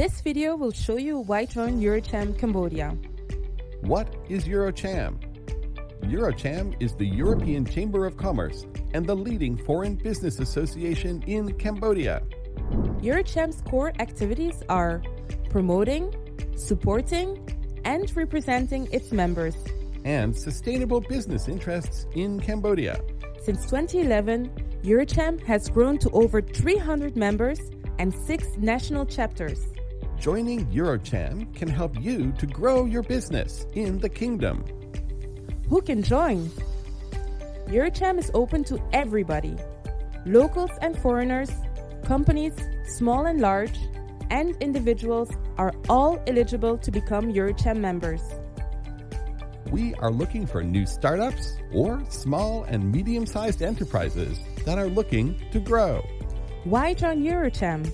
This video will show you why join EuroCham Cambodia. What is EuroCham? EuroCham is the European Chamber of Commerce and the leading foreign business association in Cambodia. EuroCham's core activities are promoting, supporting, and representing its members and sustainable business interests in Cambodia. Since 2011, EuroCham has grown to over 300 members and 6 national chapters. Joining EuroCham can help you to grow your business in the kingdom. Who can join? EuroCham is open to everybody. Locals and foreigners, companies, small and large, and individuals are all eligible to become EuroCham members. We are looking for new startups or small and medium-sized enterprises that are looking to grow. Why join EuroCham?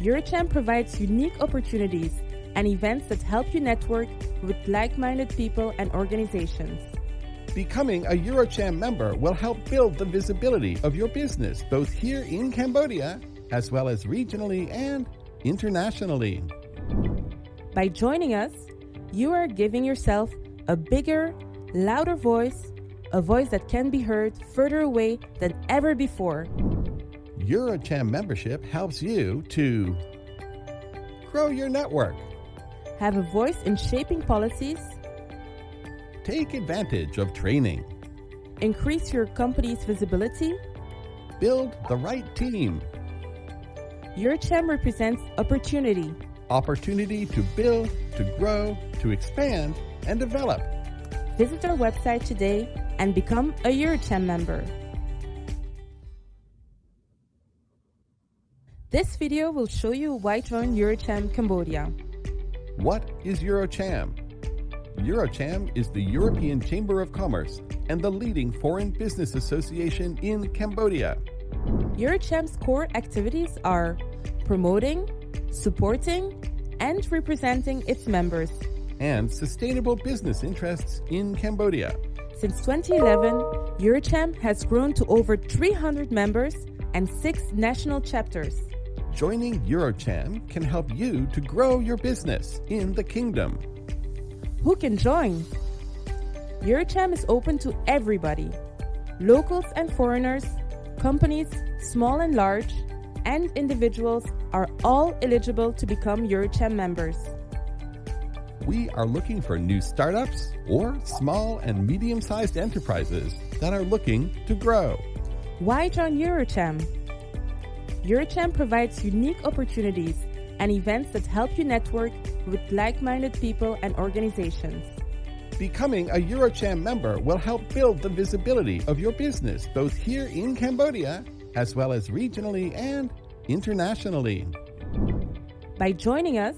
EuroCham provides unique opportunities and events that help you network with like-minded people and organizations. Becoming a EuroCham member will help build the visibility of your business both here in Cambodia as well as regionally and internationally. By joining us, you are giving yourself a bigger, louder voice, a voice that can be heard further away than ever before. EuroCham membership helps you to grow your network, have a voice in shaping policies, take advantage of training, increase your company's visibility, build the right team. EuroCham represents opportunity. Opportunity to build, to grow, to expand, and develop. Visit our website today and become a EuroCham member. This video will show you why join EuroCham Cambodia. What is EuroCham? EuroCham is the European Chamber of Commerce and the leading foreign business association in Cambodia. EuroCham's core activities are promoting, supporting, and representing its members and sustainable business interests in Cambodia. Since 2011, EuroCham has grown to over 300 members and 6 national chapters. Joining EuroCham can help you to grow your business in the kingdom. Who can join? EuroCham is open to everybody. Locals and foreigners, companies, small and large, and individuals are all eligible to become EuroCham members. We are looking for new startups or small and medium-sized enterprises that are looking to grow. Why join EuroCham? EuroCham provides unique opportunities and events that help you network with like-minded people and organizations. Becoming a EuroCham member will help build the visibility of your business both here in Cambodia as well as regionally and internationally. By joining us,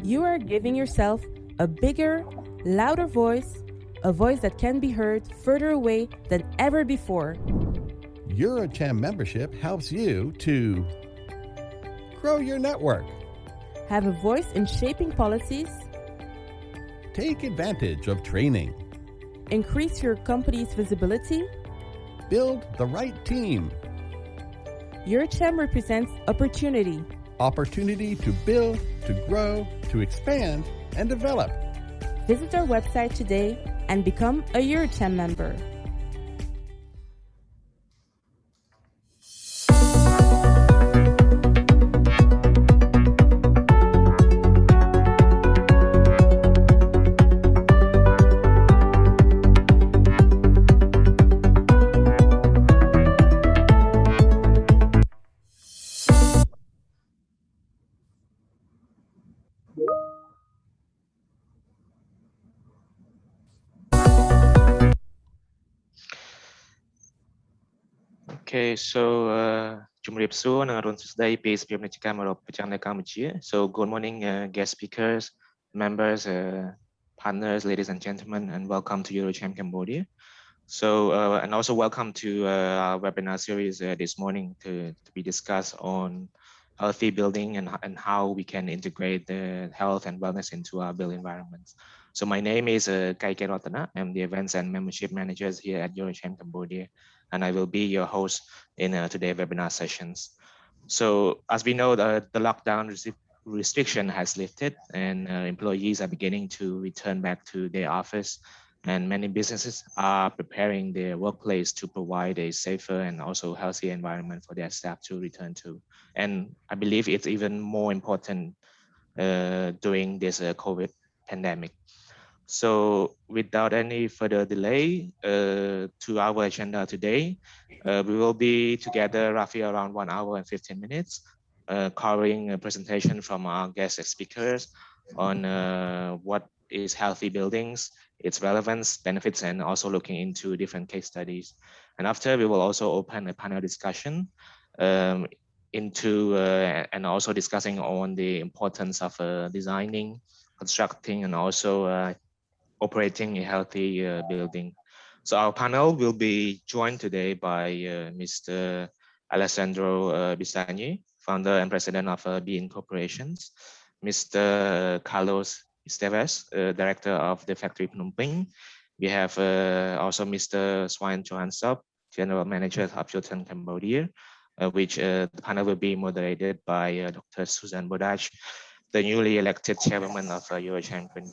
you are giving yourself a bigger, louder voice, a voice that can be heard further away than ever before. EuroCham membership helps you to grow your network, have a voice in shaping policies, take advantage of training, increase your company's visibility, build the right team. EuroCham represents opportunity. Opportunity to build, to grow, to expand, and develop. Visit our website today and become a EuroCham member. Okay, so ជំរាបសួរ និងអរុនសួស្តី ពីសភាពាណិជ្ជកម្មអឺរ៉ុបប្រចាំនៅកម្ពុជា So good morning guest speakers, members, partners, ladies and gentlemen, and welcome to EuroCham Cambodia. So and also welcome to our webinar series this morning to be discussed on healthy building and how we can integrate the health and wellness into our built environments. So my name is Kaike Ratana. I'm the events and membership managers here at EuroCham Cambodia, and I will be your host in today's webinar sessions. So as we know, the lockdown restriction has lifted and employees are beginning to return back to their office, and many businesses are preparing their workplace to provide a safer and also healthy environment for their staff to return to. And I believe it's even more important during this COVID pandemic. So without any further delay to our agenda today, we will be together roughly around 1 hour and 15 minutes, covering a presentation from our guest speakers on what is healthy buildings, its relevance, benefits, and also looking into different case studies. And after, we will also open a panel discussion and also discussing on the importance of designing, constructing, and also operating a healthy building. So our panel will be joined today by Mr. Alessandro BISAGNI, founder and president of BIN Corporations, Mr. Carlos ESTEVEZ, director of the factory Phnom Penh. We have also Mr. Svien general manager of JOHAN Cambodia, which the panel will be moderated by Dr. Susanne BODACH, the newly elected chairwoman of EuroCham Green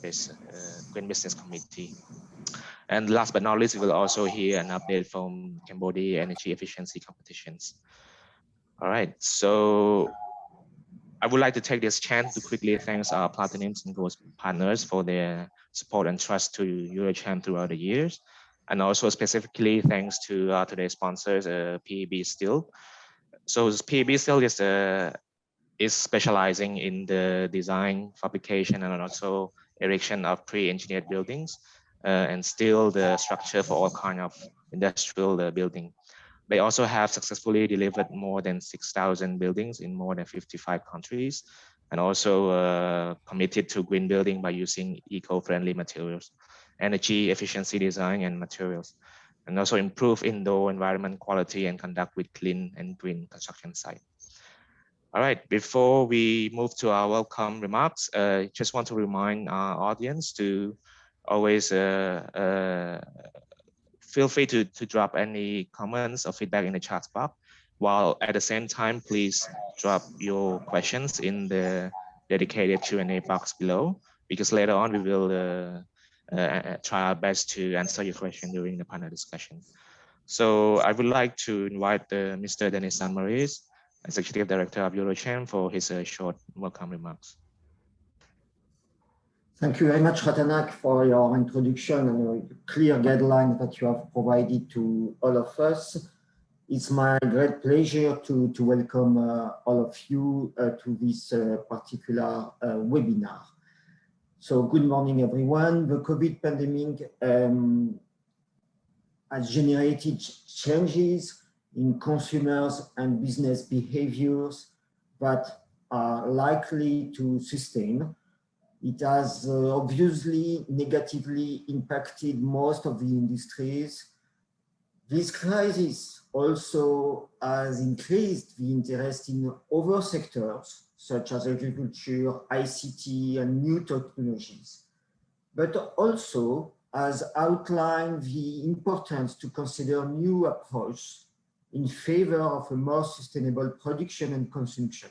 Business Committee. And last but not least, we will also hear an update from Cambodia energy efficiency competitions. All right, so I would like to take this chance to quickly thank our Platinums and Gold partners for their support and trust to EuroCham throughout the years. And also specifically thanks to today's sponsors, PEB Steel. So PEB Steel is specializing in the design, fabrication, and also erection of pre-engineered buildings and still the structure for all kinds of industrial building. They also have successfully delivered more than 6,000 buildings in more than 55 countries, and also committed to green building by using eco-friendly materials, energy efficiency design and materials, and also improve indoor environment quality and conduct with clean and green construction site. All right, before we move to our welcome remarks, just want to remind our audience to always feel free to drop any comments or feedback in the chat box, while at the same time, please drop your questions in the dedicated Q&A box below, because later on we will try our best to answer your question during the panel discussion. So I would like to invite Mr. Denis SAINTE-MARIE, Executive Director of EuroCham, for his short welcome remarks. Thank you very much, Ratanak, for your introduction and a clear guideline that you have provided to all of us. It's my great pleasure to welcome all of you to this particular webinar. So good morning, everyone. The COVID pandemic has generated changes in consumers and business behaviors that are likely to sustain. It has obviously negatively impacted most of the industries. This crisis also has increased the interest in other sectors, such as agriculture, ICT, and new technologies, but also has outlined the importance to consider new approaches in favor of a more sustainable production and consumption,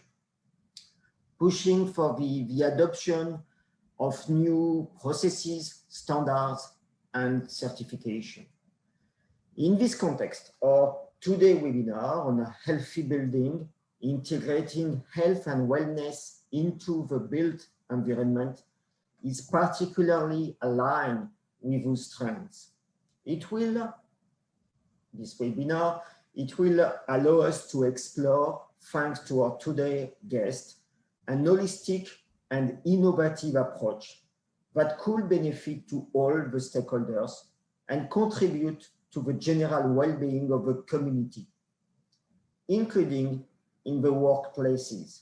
pushing for the adoption of new processes, standards, and certification. In this context, our today's webinar on a healthy building, integrating health and wellness into the built environment, is particularly aligned with those trends. This webinar will allow us to explore, thanks to our today's guest, an holistic and innovative approach that could benefit to all the stakeholders and contribute to the general well-being of the community, including in the workplaces.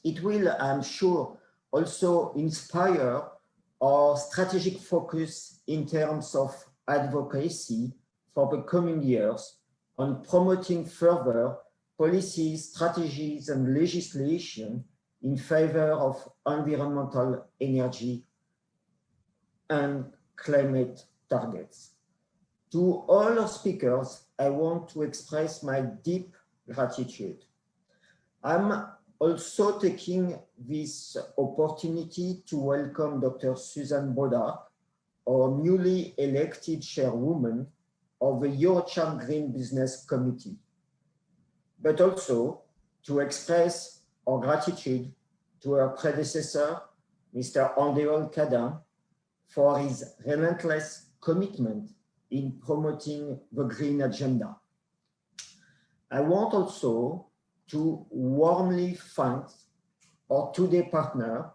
It will, I'm sure, also inspire our strategic focus in terms of advocacy for the coming years on promoting further policies, strategies, and legislation in favor of environmental, energy, and climate targets. To all our speakers, I want to express my deep gratitude. I'm also taking this opportunity to welcome Dr. Susanne BODACH, our newly elected chairwoman of the EuroCham Green Business Committee, but also to express our gratitude to our predecessor, Mr. Andéol Cadin, for his relentless commitment in promoting the green agenda. I want also to warmly thank our today partner,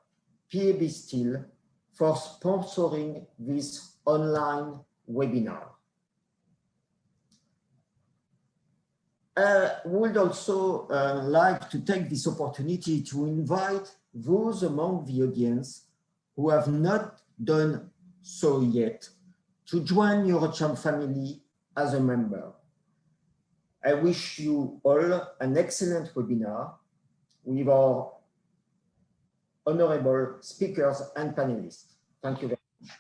PAB Steel, for sponsoring this online webinar. I would also like to take this opportunity to invite those among the audience who have not done so yet to join EuroCham family as a member. I wish you all an excellent webinar with our honorable speakers and panelists. Thank you very much.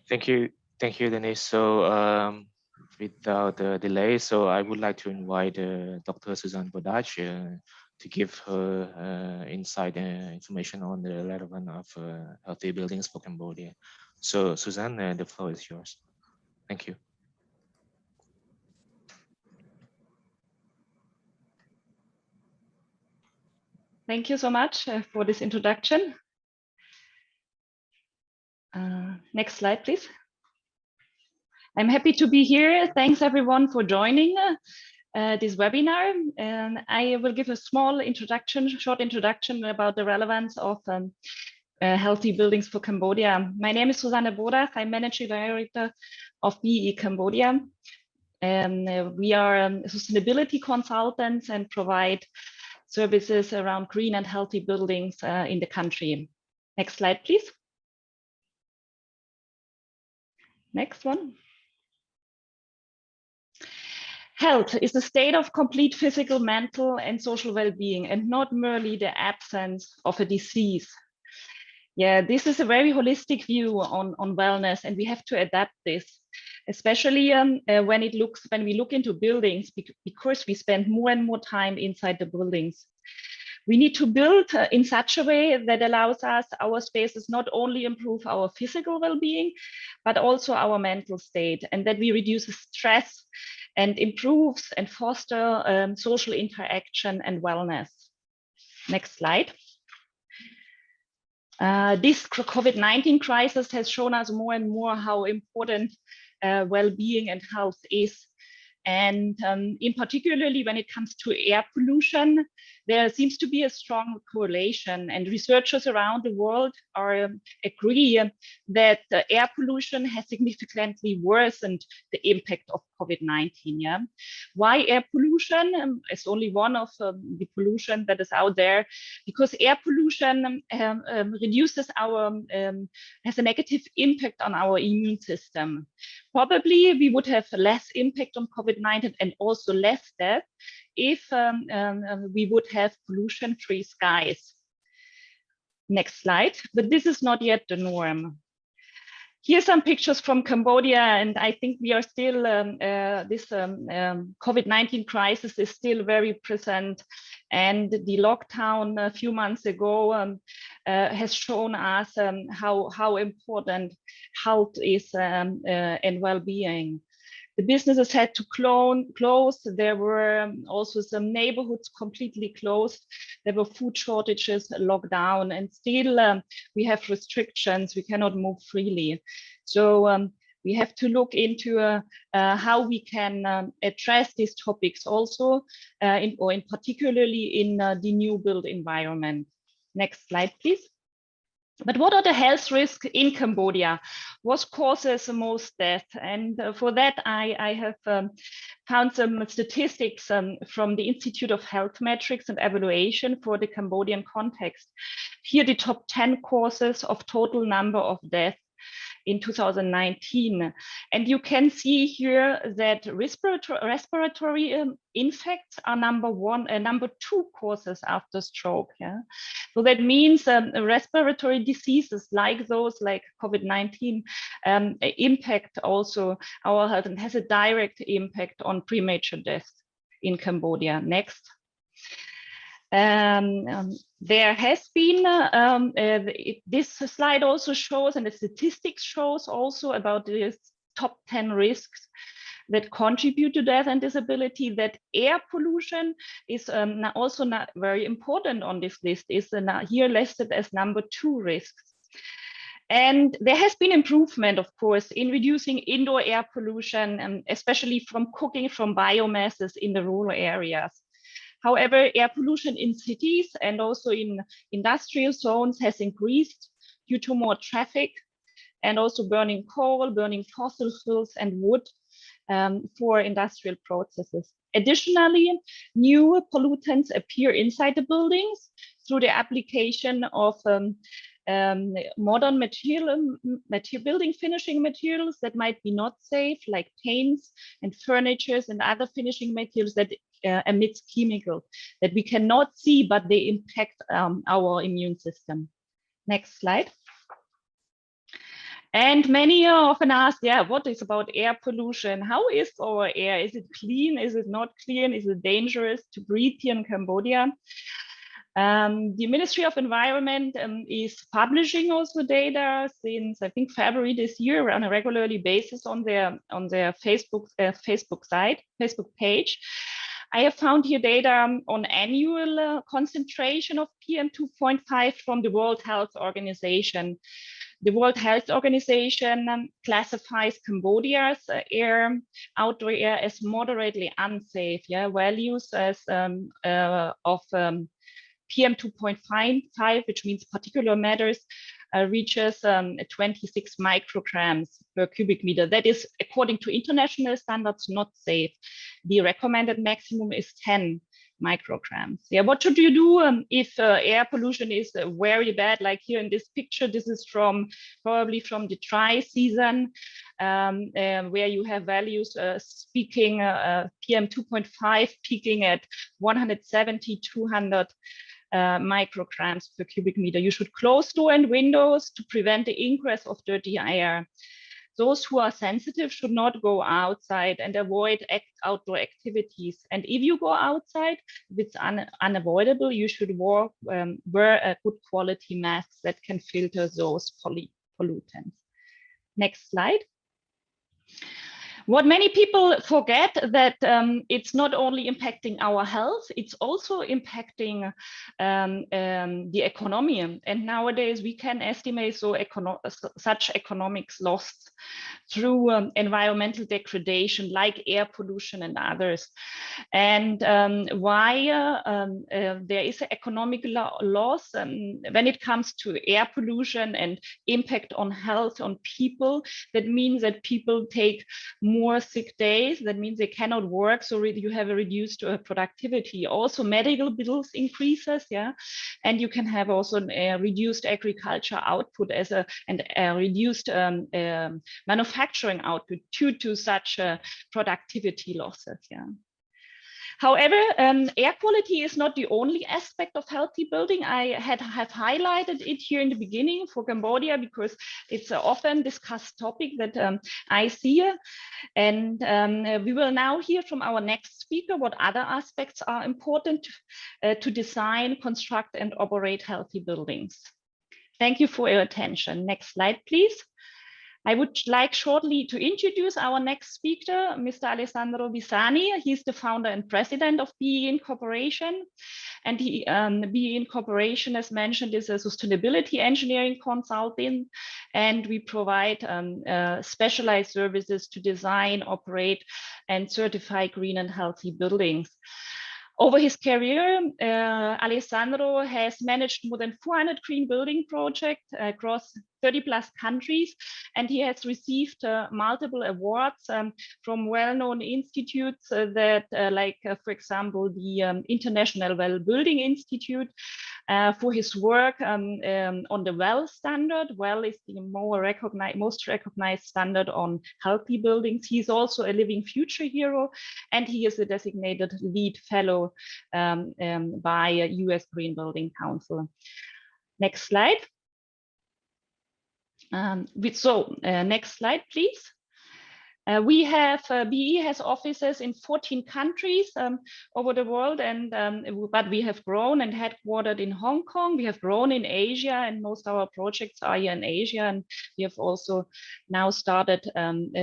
Thank you, Denis. So without delay, so I would like to invite Dr. Susanne BODACH to give her insight information on the relevance of healthy buildings for Cambodia. So Susanne, the floor is yours. Thank you. Thank you so much for this introduction. Next slide, please. I'm happy to be here. Thanks everyone for joining this webinar. And I will give a small introduction, short introduction about the relevance of healthy buildings for Cambodia. My name is Susanne BODACH. I'm Managing Director of BE Cambodia. And we are sustainability consultants and provide services around green and healthy buildings in the country. Next slide, please. Next one. Health is a state of complete physical, mental, and social well-being, and not merely the absence of a disease. Yeah, this is a very holistic view on wellness, and we have to adapt this, especially when we look into buildings, because we spend more and more time inside the buildings. We need to build in such a way that allows us, our spaces, not only improve our physical well-being, but also our mental state, and that we reduce stress and improves and foster social interaction and wellness. Next slide. This COVID-19 crisis has shown us more and more how important well-being and health is. And in particularly when it comes to air pollution, there seems to be a strong correlation, and researchers around the world agree that air pollution has significantly worsened the impact of COVID-19. Yeah? Why air pollution? It's only one of the pollution that is out there, because air pollution reduces has a negative impact on our immune system. Probably we would have less impact on COVID-19 and also less death if we would have pollution-free skies. Next slide, but this is not yet the norm. Here are some pictures from Cambodia, and I think we are still, this COVID-19 crisis is still very present, and the lockdown a few months ago has shown us how important health is and well-being. The businesses had to close. There were also some neighborhoods completely closed. There were food shortages, lockdown, and still we have restrictions. We cannot move freely. So we have to look into how we can address these topics also, in particularly in the new build environment. Next slide, please. But what are the health risks in Cambodia? What causes the most death? And for that, I have found some statistics from the Institute of Health Metrics and Evaluation for the Cambodian context. Here, the top 10 causes of total number of deaths in 2019. And you can see here that respiratory infects are number two causes after stroke. Yeah? So that means respiratory diseases like those like COVID-19 impact also our health and has a direct impact on premature death in Cambodia. Next. There has been, this slide also shows, and the statistics shows also about the top 10 risks that contribute to death and disability, that air pollution is also not very important on this list, is here listed as number 2 risks. And there has been improvement, of course, in reducing indoor air pollution, and especially from cooking from biomasses in the rural areas. However, air pollution in cities and also in industrial zones has increased due to more traffic and also burning coal, burning fossil fuels and wood for industrial processes. Additionally, new pollutants appear inside the buildings through the application of modern building finishing materials that might be not safe, like paints and furnitures and other finishing materials that emit chemicals that we cannot see, but they impact our immune system. Next slide. And many often ask, yeah, what is about air pollution? How is our air? Is it clean? Is it not clean? Is it dangerous to breathe here in Cambodia? The Ministry of Environment is publishing also data since, I think, February this year on a regularly basis on their Facebook page. I have found here data on annual concentration of PM2.5 from the World Health Organization. The World Health Organization classifies Cambodia's outdoor air as moderately unsafe. Yeah, values as of PM2.5, which means particulate matters, reaches 26 micrograms per cubic meter. That is, according to international standards, not safe. The recommended maximum is 10 micrograms. Yeah, what should you do if air pollution is very bad? Like here in this picture, this is probably from the dry season, where you have values peaking PM2.5 peaking at 170, 200 micrograms per cubic meter. You should close doors and windows to prevent the ingress of dirty air. Those who are sensitive should not go outside and avoid outdoor activities. And if you go outside, if it's unavoidable, you should wear a good quality mask that can filter those pollutants. Next slide. What many people forget that it's not only impacting our health, it's also impacting the economy. And nowadays we can estimate such economics lost through environmental degradation like air pollution and others. And why there is an economic loss when it comes to air pollution and impact on health on people, that means that people take more sick days. That means they cannot work, so you have a reduced productivity. Also medical bills increases, yeah, and you can have also reduced agriculture output and reduced manufacturing output due to such productivity losses, yeah. However, air quality is not the only aspect of healthy building. I have highlighted it here in the beginning for Cambodia because it's an often discussed topic that I see. And we will now hear from our next speaker what other aspects are important to design, construct, and operate healthy buildings. Thank you for your attention. Next slide, please. I would like shortly to introduce our next speaker, Mr. Alessandro Bisani. He's the founder and president of BE Corporation. And BE Corporation, as mentioned, is a sustainability engineering consultant. And we provide specialized services to design, operate, and certify green and healthy buildings. Over his career, Alessandro has managed more than 400 green building projects across 30+ countries, and he has received multiple awards from well-known institutes that, for example, the International Well Building Institute for his work on the WELL standard. WELL is the most recognized standard on healthy buildings. He's also a living future hero, and he is a designated lead fellow by US Green Building Council. Next slide. Next slide, please. BE has offices in 14 countries over the world, but we have grown and headquartered in Hong Kong. We have grown in Asia, and most of our projects are here in Asia. And we have also now started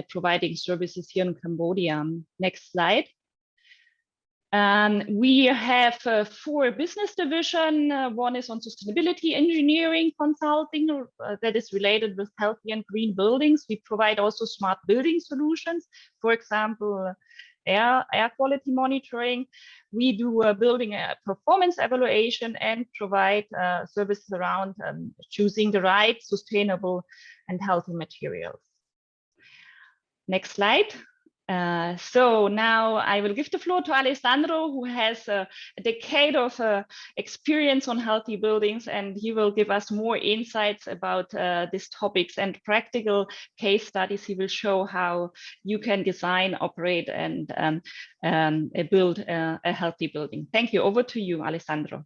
providing services here in Cambodia. Next slide. We have 4 business divisions. One is on sustainability engineering consulting that is related with healthy and green buildings. We provide also smart building solutions, for example, air quality monitoring. We do building performance evaluation and provide services around choosing the right sustainable and healthy materials. Next slide. So now I will give the floor to Alessandro, who has a decade of experience on healthy buildings, and he will give us more insights about these topics and practical case studies. He will show how you can design, operate, and build a healthy building. Thank you. Over to you, Alessandro.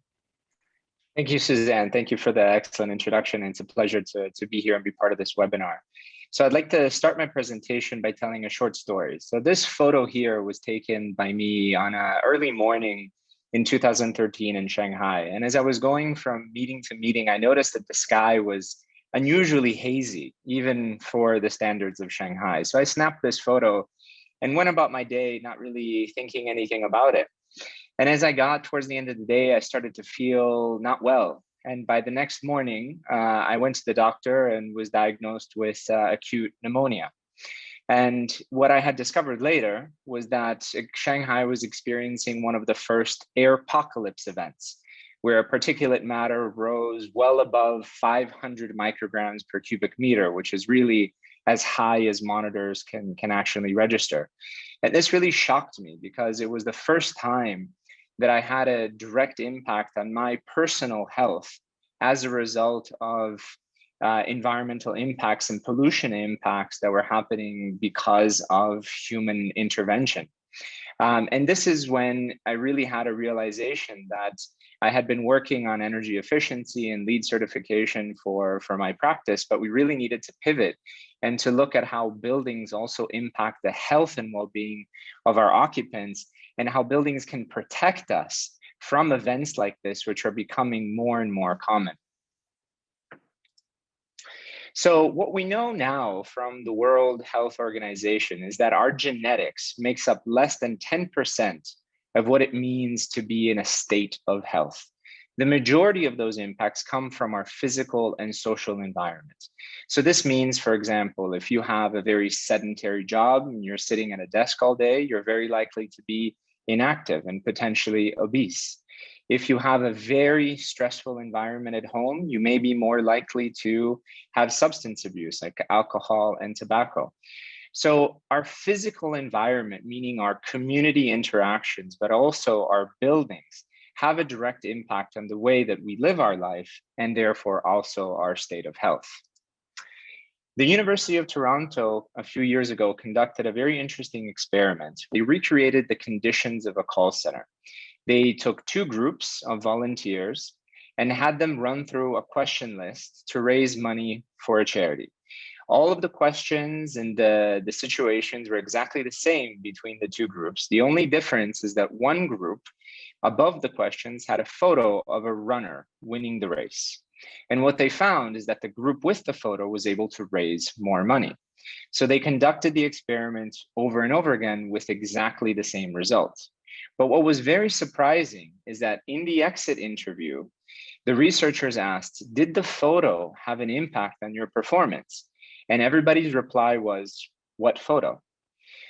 Thank you, Susanne. Thank you for the excellent introduction. It's a pleasure to be here and be part of this webinar. So I'd like to start my presentation by telling a short story. So this photo here was taken by me on an early morning in 2013 in Shanghai. And as I was going from meeting to meeting, I noticed that the sky was unusually hazy, even for the standards of Shanghai. So I snapped this photo and went about my day, not really thinking anything about it. And as I got towards the end of the day, I started to feel not well. And by the next morning, I went to the doctor and was diagnosed with acute pneumonia. And what I had discovered later was that Shanghai was experiencing one of the first airpocalypse events, where particulate matter rose well above 500 micrograms per cubic meter, which is really as high as monitors can actually register. And this really shocked me because it was the first time that I had a direct impact on my personal health as a result of environmental impacts and pollution impacts that were happening because of human intervention. And this is when I really had a realization that I had been working on energy efficiency and LEED certification for my practice, but we really needed to pivot and to look at how buildings also impact the health and well-being of our occupants, and how buildings can protect us from events like this, which are becoming more and more common. So what we know now from the World Health Organization is that our genetics makes up less than 10% of what it means to be in a state of health. The majority of those impacts come from our physical and social environment. So this means, for example, if you have a very sedentary job and you're sitting at a desk all day, you're very likely to be inactive and potentially obese. If you have a very stressful environment at home, you may be more likely to have substance abuse like alcohol and tobacco. So our physical environment, meaning our community interactions, but also our buildings, have a direct impact on the way that we live our life and therefore also our state of health. The University of Toronto a few years ago conducted a very interesting experiment. They recreated the conditions of a call center. They took 2 groups of volunteers and had them run through a question list to raise money for a charity. All of the questions and the situations were exactly the same between the 2 groups. The only difference is that one group above the questions had a photo of a runner winning the race. And what they found is that the group with the photo was able to raise more money. So they conducted the experiment over and over again with exactly the same results. But what was very surprising is that in the exit interview, the researchers asked, did the photo have an impact on your performance? And everybody's reply was, what photo?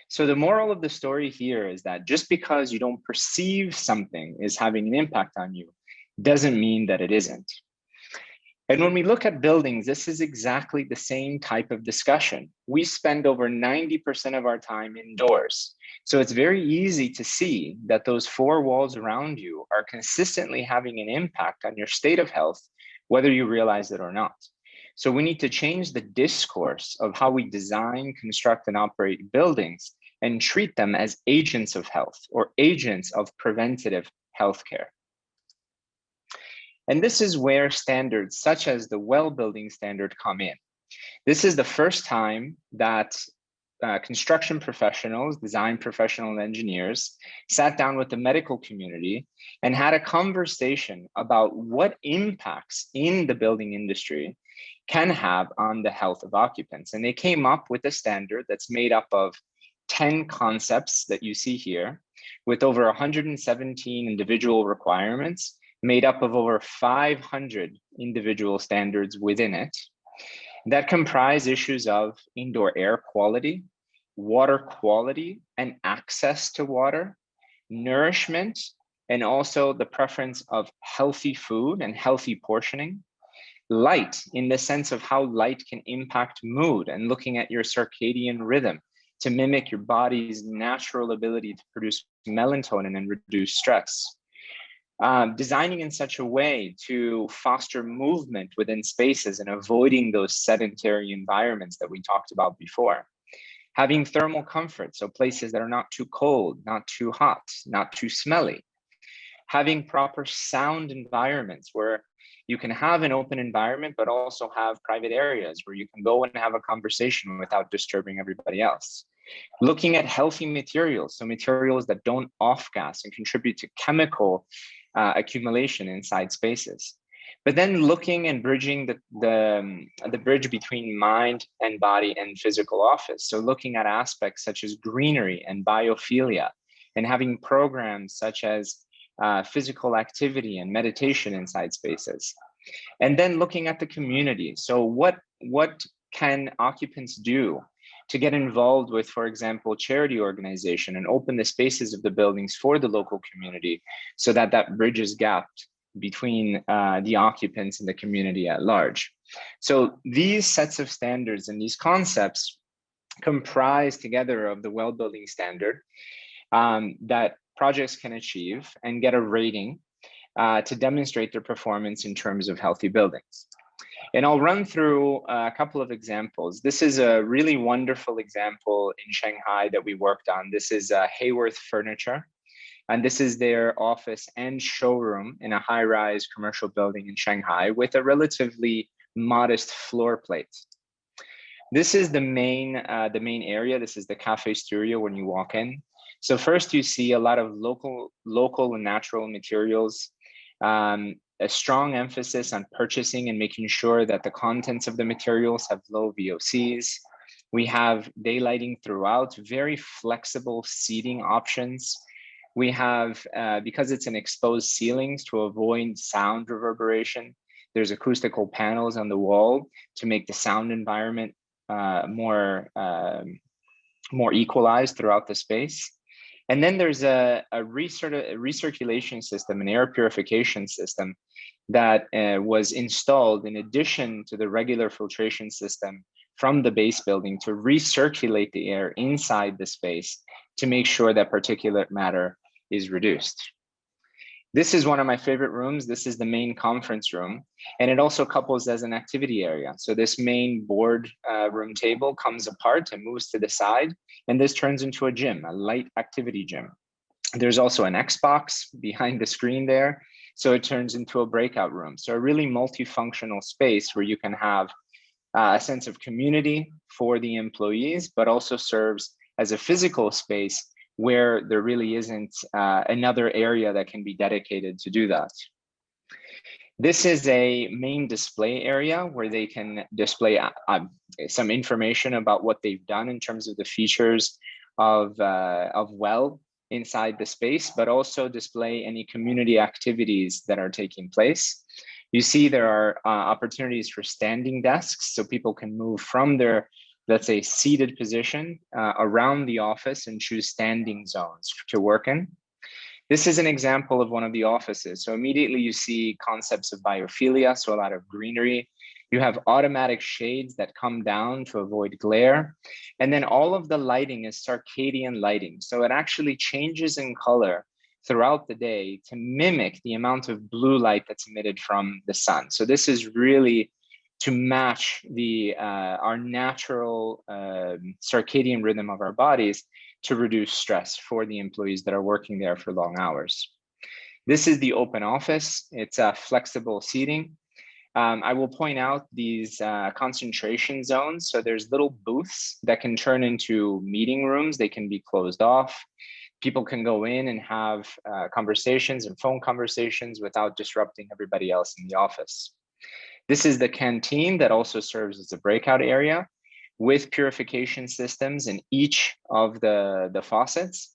So the moral of the story here is that just because you don't perceive something is having an impact on you, doesn't mean that it isn't. And when we look at buildings, this is exactly the same type of discussion. We spend over 90% of our time indoors. So it's very easy to see that those 4 walls around you are consistently having an impact on your state of health, whether you realize it or not. So we need to change the discourse of how we design, construct, and operate buildings and treat them as agents of health or agents of preventative healthcare. And this is where standards such as the well building standard come in. This is the first time that construction professionals, design professional and engineers, sat down with the medical community and had a conversation about what impacts in the building industry can have on the health of occupants. And they came up with a standard that's made up of 10 concepts that you see here, with over 117 individual requirements made up of over 500 individual standards within it that comprise issues of indoor air quality, water quality and access to water, nourishment, and also the preference of healthy food and healthy portioning, light in the sense of how light can impact mood and looking at your circadian rhythm to mimic your body's natural ability to produce melatonin and reduce stress. Designing in such a way to foster movement within spaces and avoiding those sedentary environments that we talked about before. Having thermal comfort, so places that are not too cold, not too hot, not too smelly. Having proper sound environments where you can have an open environment, but also have private areas where you can go and have a conversation without disturbing everybody else. Looking at healthy materials, so materials that don't off-gas and contribute to chemical accumulation inside spaces. But then looking and bridging the bridge between mind and body and physical office. So looking at aspects such as greenery and biophilia, and having programs such as physical activity and meditation inside spaces. And then looking at the community. So what can occupants do to get involved with, for example, charity organization and open the spaces of the buildings for the local community so that that bridges gap between the occupants and the community at large. So these sets of standards and these concepts comprise together of the well building standard that projects can achieve and get a rating to demonstrate their performance in terms of healthy buildings. And I'll run through a couple of examples. This is a really wonderful example in Shanghai that we worked on. This is Hayworth Furniture. And this is their office and showroom in a high-rise commercial building in Shanghai with a relatively modest floor plate. This is the main area. This is the cafe studio when you walk in. So first you see a lot of local and natural materials, a strong emphasis on purchasing and making sure that the contents of the materials have low VOCs. We have daylighting throughout, very flexible seating options. We have, because it's an exposed ceilings to avoid sound reverberation, there's acoustical panels on the wall to make the sound environment more equalized throughout the space. And then there's a recirculation system, an air purification system that was installed in addition to the regular filtration system from the base building to recirculate the air inside the space to make sure that particulate matter is reduced. This is one of my favorite rooms. This is the main conference room, and it also couples as an activity area. So this main board room table comes apart and moves to the side, and this turns into a gym, a light activity gym. There's also an Xbox behind the screen there, so it turns into a breakout room. So a really multifunctional space where you can have a sense of community for the employees, but also serves as a physical space where there really isn't another area that can be dedicated to do that. This is a main display area where they can display some information about what they've done in terms of the features of well inside the space, but also display any community activities that are taking place. You see there are opportunities for standing desks, so people can move from their, let's say, seated position around the office and choose standing zones to work in. This is an example of one of the offices. So immediately you see concepts of biophilia, so a lot of greenery. You have automatic shades that come down to avoid glare. And then all of the lighting is circadian lighting. So it actually changes in color throughout the day to mimic the amount of blue light that's emitted from the sun. So this is really to match our natural circadian rhythm of our bodies to reduce stress for the employees that are working there for long hours. This is the open office. It's a flexible seating. I will point out these concentration zones. So there's little booths that can turn into meeting rooms. They can be closed off. People can go in and have conversations and phone conversations without disrupting everybody else in the office. This is the canteen that also serves as a breakout area with purification systems in each of the faucets,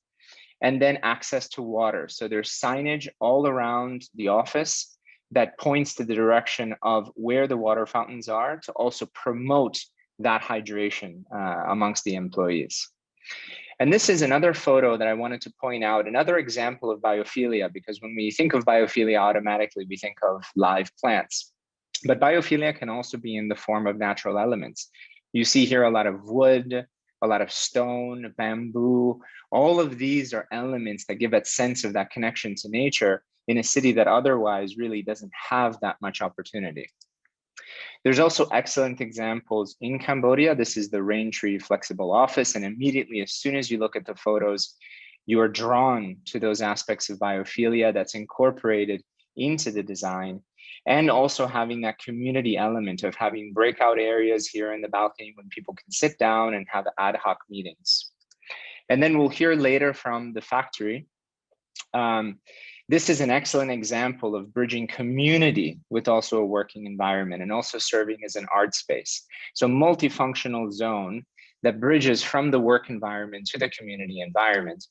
and then access to water. So there's signage all around the office that points to the direction of where the water fountains are to also promote that hydration amongst the employees. And this is another photo that I wanted to point out, another example of biophilia, because when we think of biophilia, automatically we think of live plants. But biophilia can also be in the form of natural elements. You see here a lot of wood, a lot of stone, bamboo. All of these are elements that give a sense of that connection to nature in a city that otherwise really doesn't have that much opportunity. There's also excellent examples in Cambodia. This is the Rain Tree Flexible Office. And immediately, as soon as you look at the photos, you are drawn to those aspects of biophilia that's incorporated into the design. And also having that community element of having breakout areas here in the balcony when people can sit down and have ad hoc meetings. And then we'll hear later from the factory. This is an excellent example of bridging community with also a working environment and also serving as an art space. So multifunctional zone that bridges from the work environment to the community environment.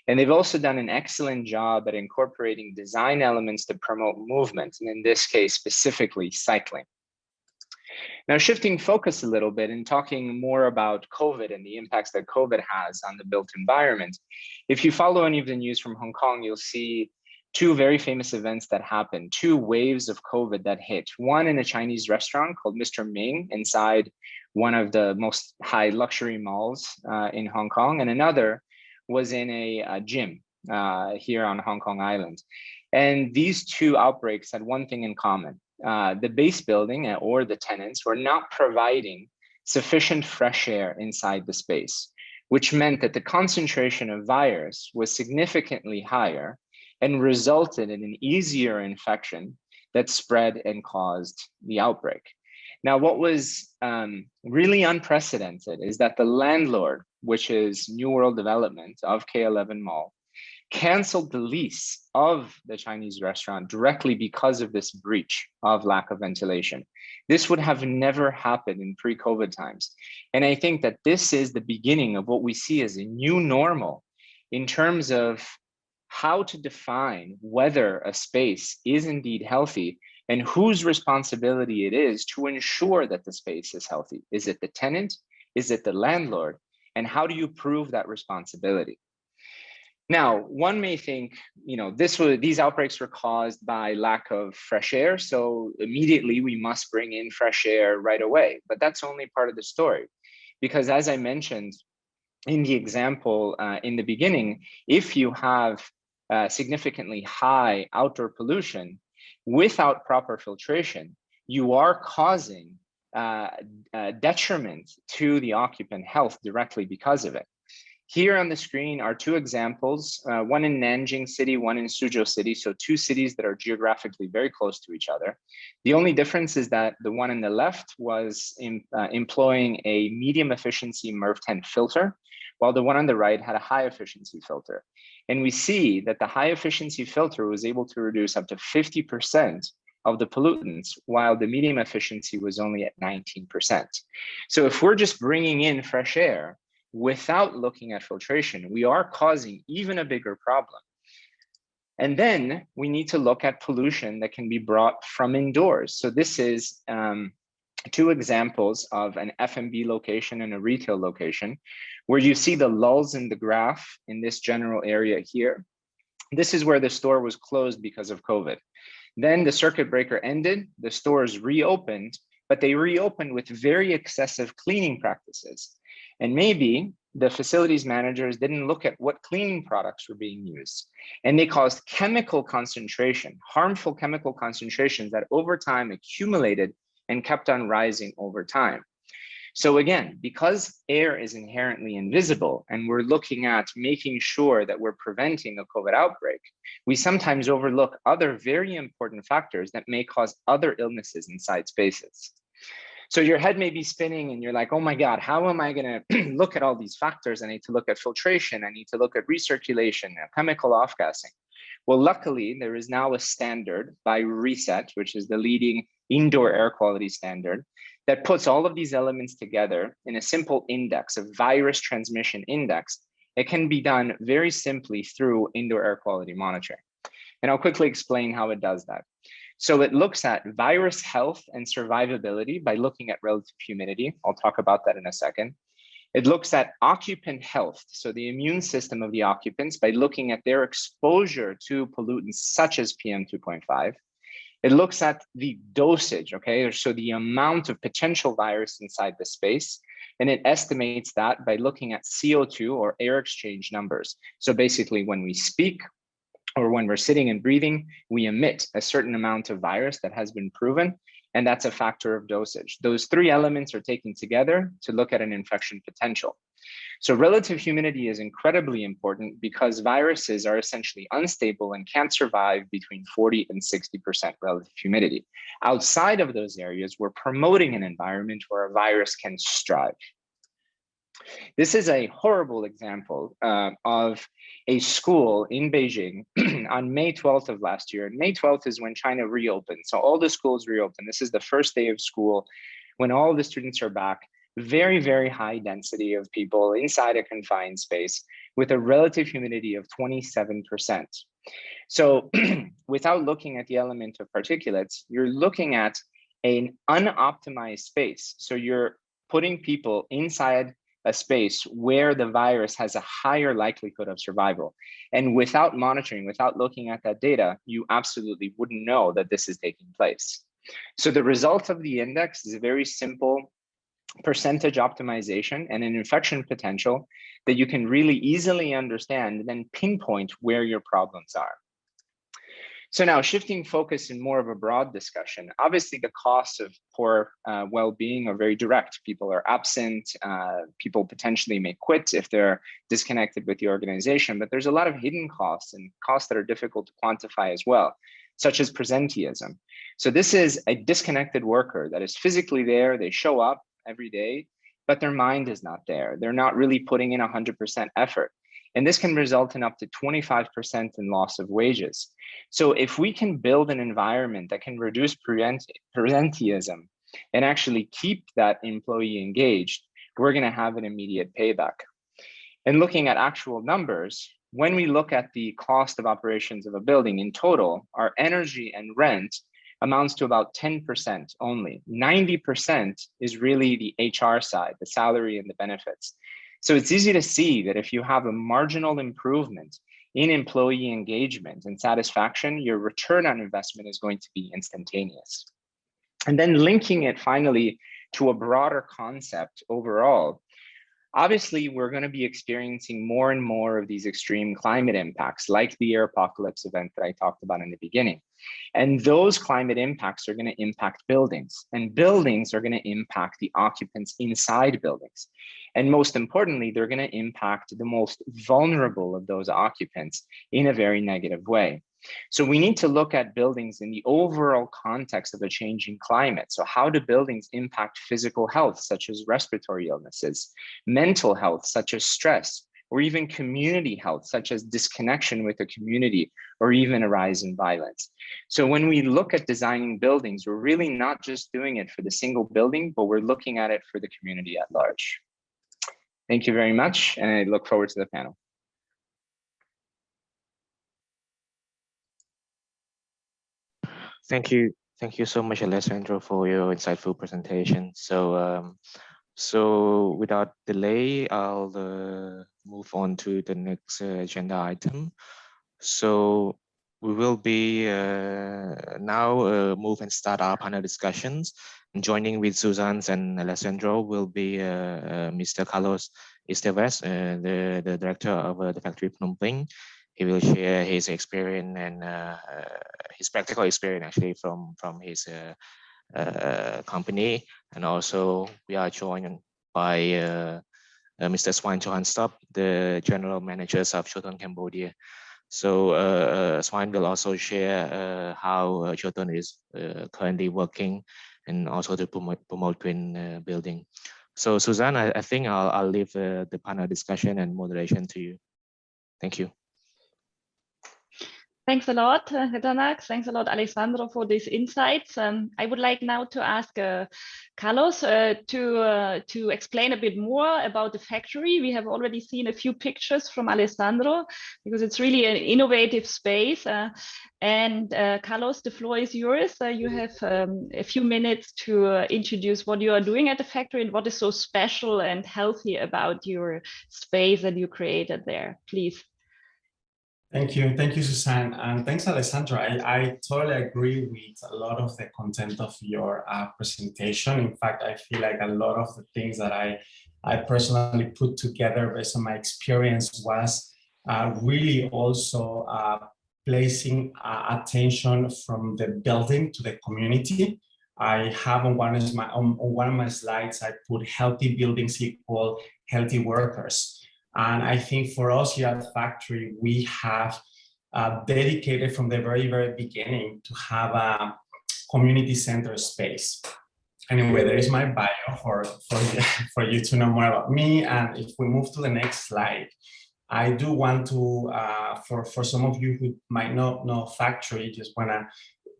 And they've also done an excellent job at incorporating design elements to promote movement, and in this case, specifically cycling. Now, shifting focus a little bit and talking more about COVID and the impacts that COVID has on the built environment. If you follow any of the news from Hong Kong, you'll see two very famous events that happened, two waves of COVID that hit. One in a Chinese restaurant called Mr. Ming inside one of the most high luxury malls in Hong Kong, and another was in a gym here on Hong Kong Island. And these two outbreaks had one thing in common. The base building or the tenants were not providing sufficient fresh air inside the space, which meant that the concentration of virus was significantly higher and resulted in an easier infection that spread and caused the outbreak. Now, what was really unprecedented is that the landlord, which is New World Development of K11 Mall, canceled the lease of the Chinese restaurant directly because of this breach of lack of ventilation. This would have never happened in pre-COVID times. And I think that this is the beginning of what we see as a new normal in terms of how to define whether a space is indeed healthy and whose responsibility it is to ensure that the space is healthy. Is it the tenant? Is it the landlord? And how do you prove that responsibility? Now, one may think, these outbreaks were caused by lack of fresh air, so immediately we must bring in fresh air right away. But that's only part of the story, because as I mentioned in the example in the beginning, if you have significantly high outdoor pollution without proper filtration, you are causing detriment to the occupant health directly because of it. Here on the screen are two examples, one in Nanjing City, one in Suzhou City, so two cities that are geographically very close to each other. The only difference is that the one on the left was employing a medium efficiency MERV 10 filter, while the one on the right had a high efficiency filter. And we see that the high efficiency filter was able to reduce up to 50% of the pollutants, while the medium efficiency was only at 19%. So if we're just bringing in fresh air without looking at filtration, we are causing even a bigger problem. And then we need to look at pollution that can be brought from indoors. So this is two examples of an F&B location and a retail location, where you see the lulls in the graph in this general area here. This is where the store was closed because of COVID. Then the circuit breaker ended, the stores reopened, but they reopened with very excessive cleaning practices. And maybe the facilities managers didn't look at what cleaning products were being used. And they caused chemical concentration, harmful chemical concentrations that over time accumulated and kept on rising over time. So again, because air is inherently invisible and we're looking at making sure that we're preventing a COVID outbreak, we sometimes overlook other very important factors that may cause other illnesses inside spaces. So your head may be spinning and you're like, oh my God, how am I going to look at all these factors? I need to look at filtration. I need to look at recirculation, chemical off-gassing. Well, luckily, there is now a standard by RESET, which is the leading indoor air quality standard, that puts all of these elements together in a simple index, a virus transmission index. It can be done very simply through indoor air quality monitoring. And I'll quickly explain how it does that. So it looks at virus health and survivability by looking at relative humidity. I'll talk about that in a second. It looks at occupant health, so the immune system of the occupants by looking at their exposure to pollutants such as PM2.5. It looks at the dosage, okay, so the amount of potential virus inside the space, and it estimates that by looking at CO2 or air exchange numbers. So basically when we speak or when we're sitting and breathing, we emit a certain amount of virus that has been proven, and that's a factor of dosage. Those three elements are taken together to look at an infection potential. So relative humidity is incredibly important because viruses are essentially unstable and can't survive between 40 and 60% relative humidity. Outside of those areas, we're promoting an environment where a virus can strive. This is a horrible example of a school in Beijing on May 12th of last year. And May 12th is when China reopened. So all the schools reopened. This is the first day of school when all the students are back. Very, very high density of people inside a confined space with a relative humidity of 27%. So without looking at the element of particulates, you're looking at an unoptimized space. So you're putting people inside a space where the virus has a higher likelihood of survival. And without monitoring, without looking at that data, you absolutely wouldn't know that this is taking place. So the result of the index is a very simple percentage optimization and an infection potential that you can really easily understand and then pinpoint where your problems are. So now shifting focus in more of a broad discussion, obviously the costs of poor well-being are very direct. People are absent, people potentially may quit if they're disconnected with the organization, but there's a lot of hidden costs and costs that are difficult to quantify as well, such as presenteeism. So this is a disconnected worker that is physically there, they show up every day, but their mind is not there. They're not really putting in 100% effort. And this can result in up to 25% in loss of wages. So if we can build an environment that can reduce presenteeism and actually keep that employee engaged, we're going to have an immediate payback. And looking at actual numbers, when we look at the cost of operations of a building in total, our energy and rent amounts to about 10% only. 90% is really the HR side, the salary and the benefits. So it's easy to see that if you have a marginal improvement in employee engagement and satisfaction, your return on investment is going to be instantaneous. And then linking it finally to a broader concept overall, obviously, we're going to be experiencing more and more of these extreme climate impacts, like the air apocalypse event that I talked about in the beginning. And those climate impacts are going to impact buildings, and buildings are going to impact the occupants inside buildings. And most importantly, they're going to impact the most vulnerable of those occupants in a very negative way. So we need to look at buildings in the overall context of a changing climate. So how do buildings impact physical health, such as respiratory illnesses, mental health, such as stress, or even community health, such as disconnection with the community, or even a rise in violence. So when we look at designing buildings, we're really not just doing it for the single building, but we're looking at it for the community at large. Thank you very much, and I look forward to the panel. Thank you so much, Alessandro, for your insightful presentation. So without delay, I'll move on to the next agenda item. So we will be now move and start our panel discussions. And joining with Susanne and Alessandro will be Mr. Carlos ESTEVEZ, the director of the factory Phnom Penh. He will share his experience and his practical experience actually from his company, And also we are joined by Mr. Svien JOHAN STUB, the General Managers of JOHAN Cambodia. So Svien will also share how JOHAN is currently working and also to promote green building. So Susanne, I think I'll leave the panel discussion and moderation to you. Thank you. Thanks a lot, Denis. Thanks a lot, Alessandro, for these insights. I would like now to ask Carlos to explain a bit more about the factory. We have already seen a few pictures from Alessandro because it's really an innovative space. Carlos, the floor is yours. You have a few minutes to introduce what you are doing at the factory and what is so special and healthy about your space that you created there. Please. Thank you, Susanne, and thanks, Alessandro. I totally agree with a lot of the content of your presentation. In fact, I feel like a lot of the things that I personally put together based on my experience was really also placing attention from the building to the community. I have on one of my slides, I put healthy buildings equal healthy workers. And I think for us here at the factory, we have dedicated from the very, very beginning to have a community center space. Anyway, there is my bio for you to know more about me. And if we move to the next slide, I do want to, for some of you who might not know factory,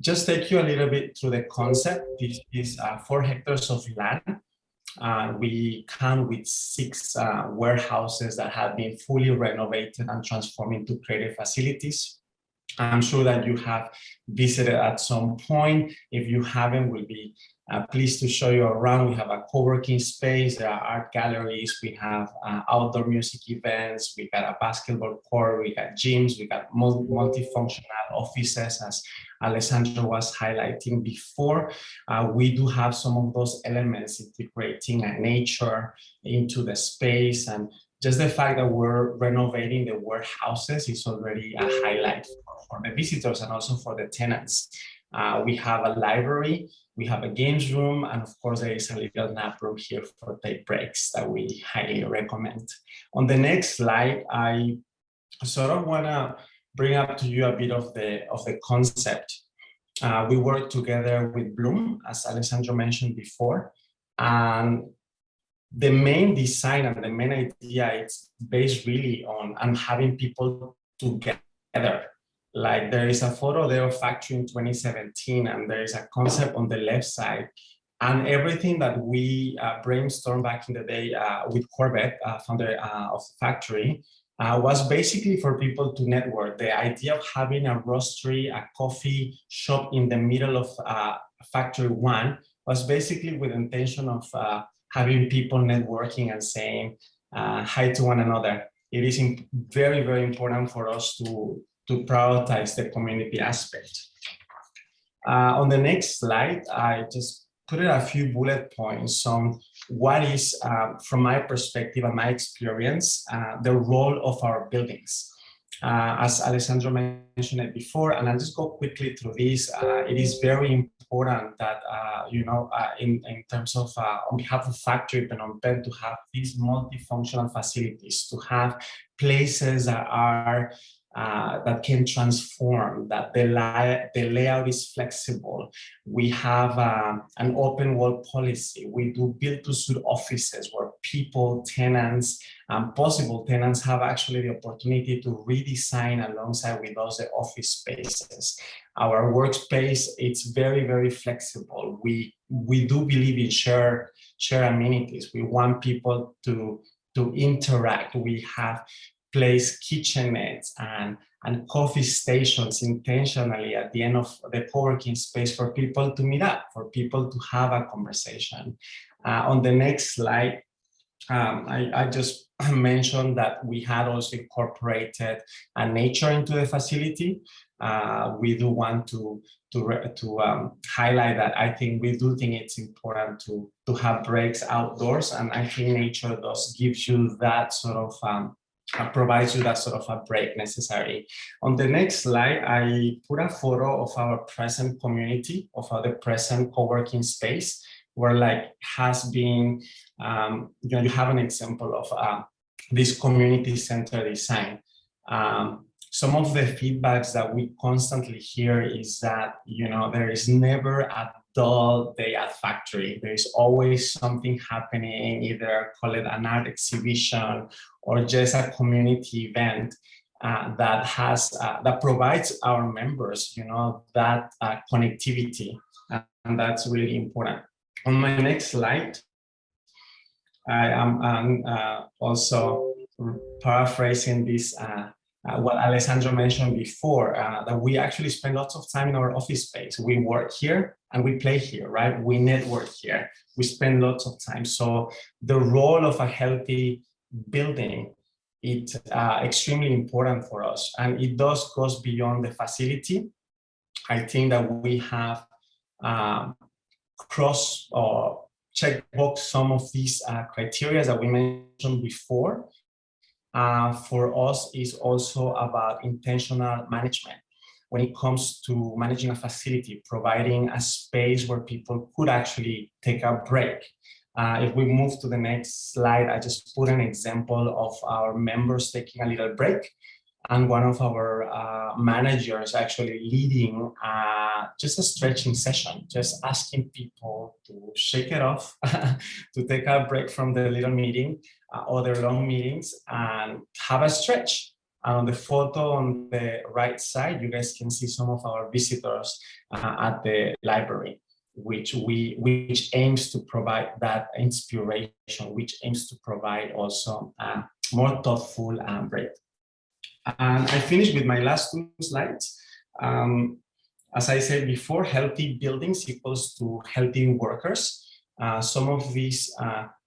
just take you a little bit through the concept. This is 4 hectares of land. We come with 6 warehouses that have been fully renovated and transformed into creative facilities. I'm sure that you have visited at some point. If you haven't, we'll be pleased to show you around. We have a co-working space, there are art galleries, we have outdoor music events, we got a basketball court, we got gyms, we got multifunctional offices, as Alessandro was highlighting before. We do have some of those elements integrating nature into the space, and just the fact that we're renovating the warehouses is already a highlight for the visitors and also for the tenants. We have a library, we have a games room, and of course there is a little nap room here for take breaks that we highly recommend. On the next slide, I sort of want to bring up to you a bit of the concept. We work together with Bloom, as Alessandro mentioned before, and the main design and the main idea is based really on having people together. Like there is a photo there of factory in 2017, and there is a concept on the left side. And everything that we brainstormed back in the day with Corbett, founder of the factory, was basically for people to network. The idea of having a roastery, a coffee shop in the middle of factory 1 was basically with the intention of having people networking and saying hi to one another. It is very, very important for us to prioritize the community aspect. On the next slide, I just put a few bullet points on what is, from my perspective and my experience, the role of our buildings. As Alessandro mentioned it before, and I'll just go quickly through this, it is very important that, in terms of, on behalf of Factory Phnom Penh, to have these multifunctional facilities, to have places that are that can transform, that the layout is flexible. We have an open wall policy. We do build-to-suit offices where people, tenants, possible tenants have actually the opportunity to redesign alongside with us the office spaces. Our workspace, it's very, very flexible. We do believe in share amenities. We want people to interact. We have place kitchenettes and coffee stations intentionally at the end of the co-working space for people to meet up, for people to have a conversation. On the next slide, I just mentioned that we had also incorporated nature into the facility. We do want to highlight that I think we do think it's important to have breaks outdoors, and I think nature does gives you that sort of provides you that sort of a break necessary. On the next slide, I put a photo of our present community, of the present co-working space. where like has been, you have an example of this community center design. Some of the feedbacks that we constantly hear is that, there is never a dull day at factory. There is always something happening, either call it an art exhibition or just a community event that provides our members, that connectivity, and that's really important. On my next slide, I am also paraphrasing this, what Alessandro mentioned before, that we actually spend lots of time in our office space. We work here and we play here, right? We network here. We spend lots of time. So the role of a healthy building, it's extremely important for us. And it goes beyond the facility. I think that we have cross or check box some of these criteria that we mentioned before. For us is also about intentional management. When it comes to managing a facility, providing a space where people could actually take a break. If we move to the next slide, I just put an example of our members taking a little break, and one of our managers actually leading just a stretching session, just asking people to shake it off, to take a break from the little meeting or their long meetings and have a stretch. And on the photo on the right side, you guys can see some of our visitors at the library, which aims to provide that inspiration, which aims to provide also a more thoughtful break. And I finished with my last two slides. As I said before, healthy buildings equals to healthy workers. Some of these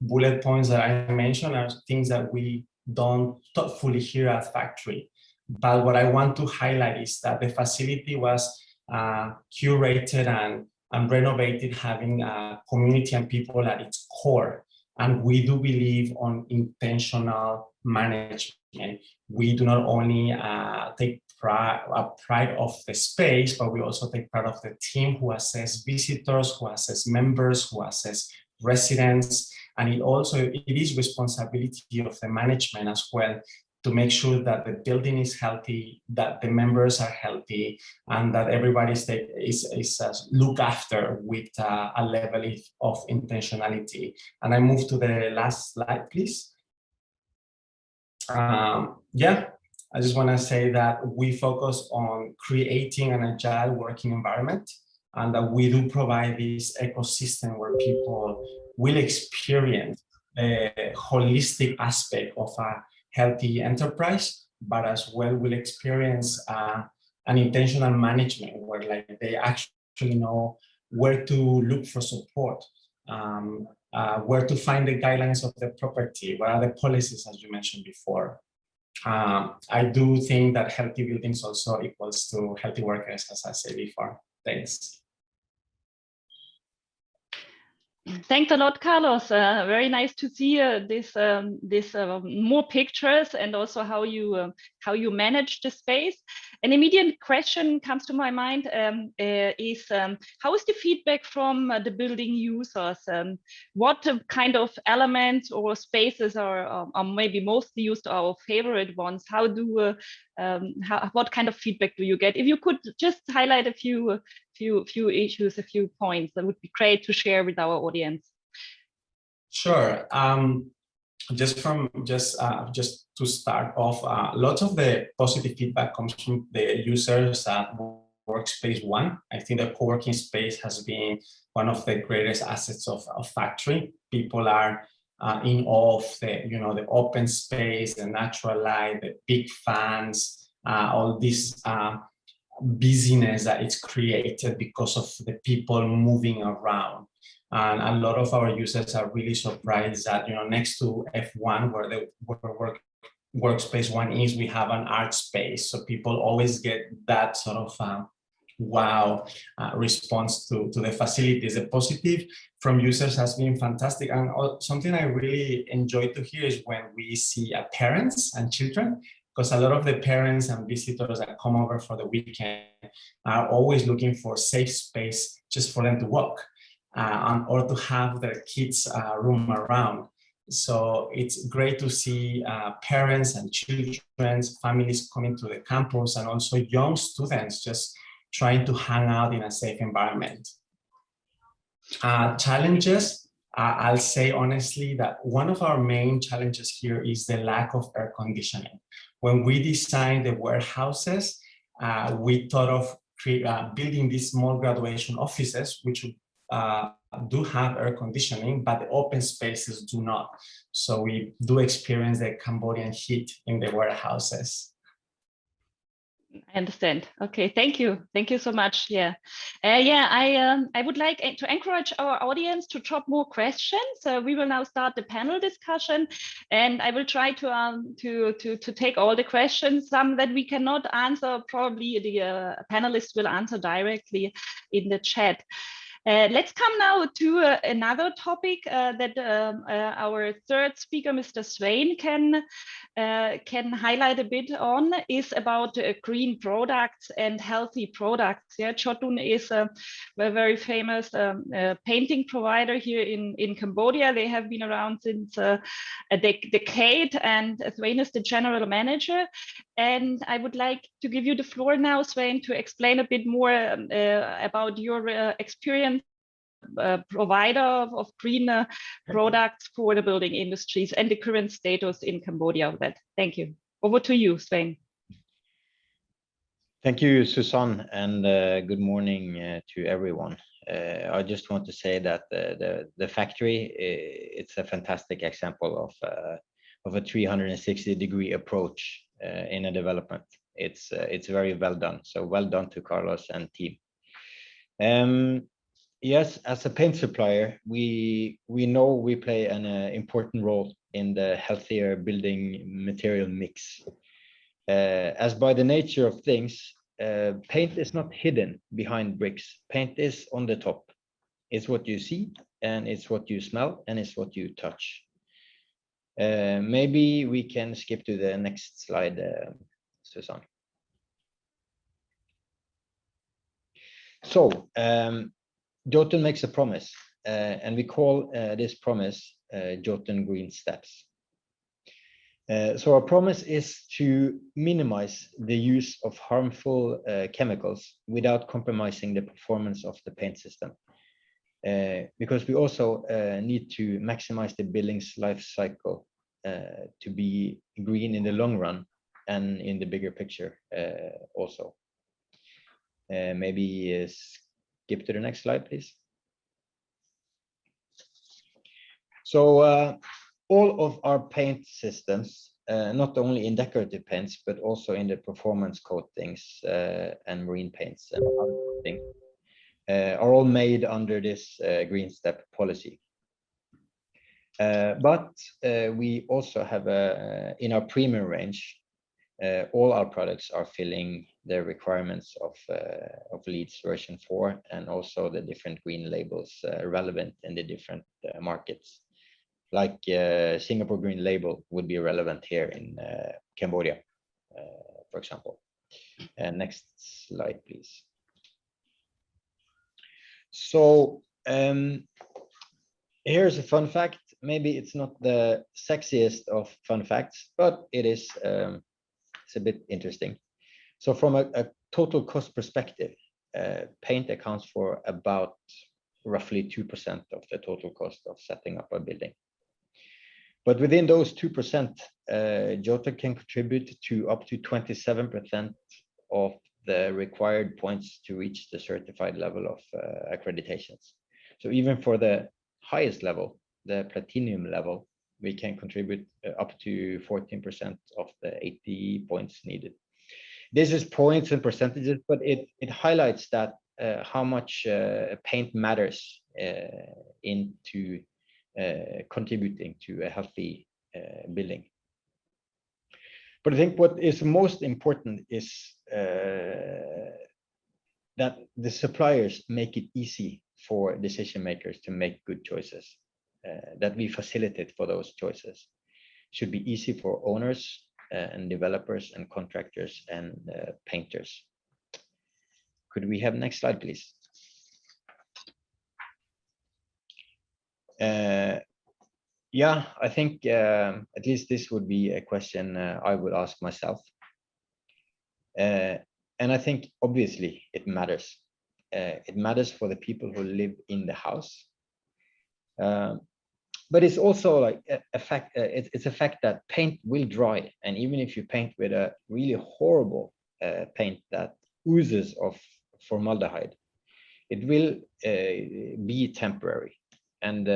bullet points that I mentioned are things that we don't thoughtfully here at factory. But what I want to highlight is that the facility was curated and renovated, having community and people at its core. And we do believe on intentional management. We do not only take pride of the space, but we also take pride of the team who assess visitors, who assess members, who assess residents. And it is responsibility of the management as well to make sure that the building is healthy, that the members are healthy, and that everybody is looked after with a level of intentionality. And I move to the last slide, please. I just want to say that we focus on creating an agile working environment, and that we do provide this ecosystem where people will experience the holistic aspect of a healthy enterprise, but as well will experience an intentional management where like they actually know where to look for support, where to find the guidelines of the property, what are the policies, as you mentioned before. I do think that healthy buildings also equals to healthy workers, as I said before. Thanks. Thanks a lot, Carlos. Very nice to see this more pictures, and also how you manage the space. An immediate question comes to my mind is how is the feedback from the building users? What kind of elements or spaces are maybe mostly used, our favorite ones? What kind of feedback do you get? If you could just highlight a few issues, a few points, that would be great to share with our audience. Sure. Just to start off, lots of the positive feedback comes from the users at Workspace One. I think the co-working space has been one of the greatest assets of factory. People are in awe of the open space, the natural light, the big fans, all this busyness that it's created because of the people moving around. And a lot of our users are really surprised that, next to F1, where the Workspace One is, we have an art space. So people always get that sort of wow response to the facilities. The positive from users has been fantastic. And something I really enjoy to hear is when we see parents and children, because a lot of the parents and visitors that come over for the weekend are always looking for safe space just for them to walk. or to have their kids roam around. So it's great to see parents and children, families coming to the campus, and also young students just trying to hang out in a safe environment. Challenges, I'll say honestly that one of our main challenges here is the lack of air conditioning. When we designed the warehouses, we thought of building these small graduation offices, which do have air conditioning, but the open spaces do not. So we do experience the Cambodian heat in the warehouses. I understand. Okay, thank you. Thank you so much. Yeah, I would like to encourage our audience to drop more questions. We will now start the panel discussion, and I will try to take all the questions. Some that we cannot answer, probably the panelists will answer directly in the chat. Let's come now to another topic that our third speaker, Mr. Svien, can highlight a bit on, is about green products and healthy products. Yeah, JOHAN is a very famous painting provider here in Cambodia. They have been around since a decade, and Svien is the general manager. And I would like to give you the floor now, Svien, to explain a bit more about your experience provider of green products for the building industries and the current status in Cambodia of that. Thank you. Over to you, Svien. Thank you, Susanne, and good morning to everyone. I just want to say that the factory, it's a fantastic example of a 360-degree approach in a development. It's very well done. So well done to Carlos and team. Yes, as a paint supplier, we know we play an important role in the healthier building material mix. As by the nature of things, paint is not hidden behind bricks. Paint is on the top. It's what you see, and it's what you smell, and it's what you touch. Maybe we can skip to the next slide, Susanne. So, JOHAN makes a promise, and we call this promise JOHAN Green Steps. So our promise is to minimize the use of harmful chemicals without compromising the performance of the paint system. Because we also need to maximize the building's life cycle to be green in the long run and in the bigger picture also. Maybe skip to the next slide, please. So all of our paint systems, not only in decorative paints, but also in the performance coatings and marine paints and other coatings, are all made under this Green Step policy. But we also have in our premium range, all our products are filling the requirements of LEED's version 4, and also the different green labels relevant in the different markets. Like Singapore Green Label would be relevant here in Cambodia, for example. Next slide, please. So here's a fun fact. Maybe it's not the sexiest of fun facts, but it is it's a bit interesting. So from a total cost perspective, paint accounts for about roughly 2% of the total cost of setting up a building. But within those 2%, JOHAN can contribute to up to 27% of the required points to reach the certified level of accreditations. So even for the highest level, the platinum level, we can contribute up to 14% of the 80 points needed. This is points and percentages, but it highlights that how much paint matters into contributing to a healthy building. But I think what is most important is that the suppliers make it easy for decision makers to make good choices, that we facilitate for those choices. Should be easy for owners and developers and contractors and painters. Could we have next slide, please? Yeah, I think at least this would be a question I would ask myself. And I think obviously it matters. It matters for the people who live in the house. But it's also like a fact. It's a fact that paint will dry, and even if you paint with a really horrible paint that oozes of formaldehyde, it will be temporary. And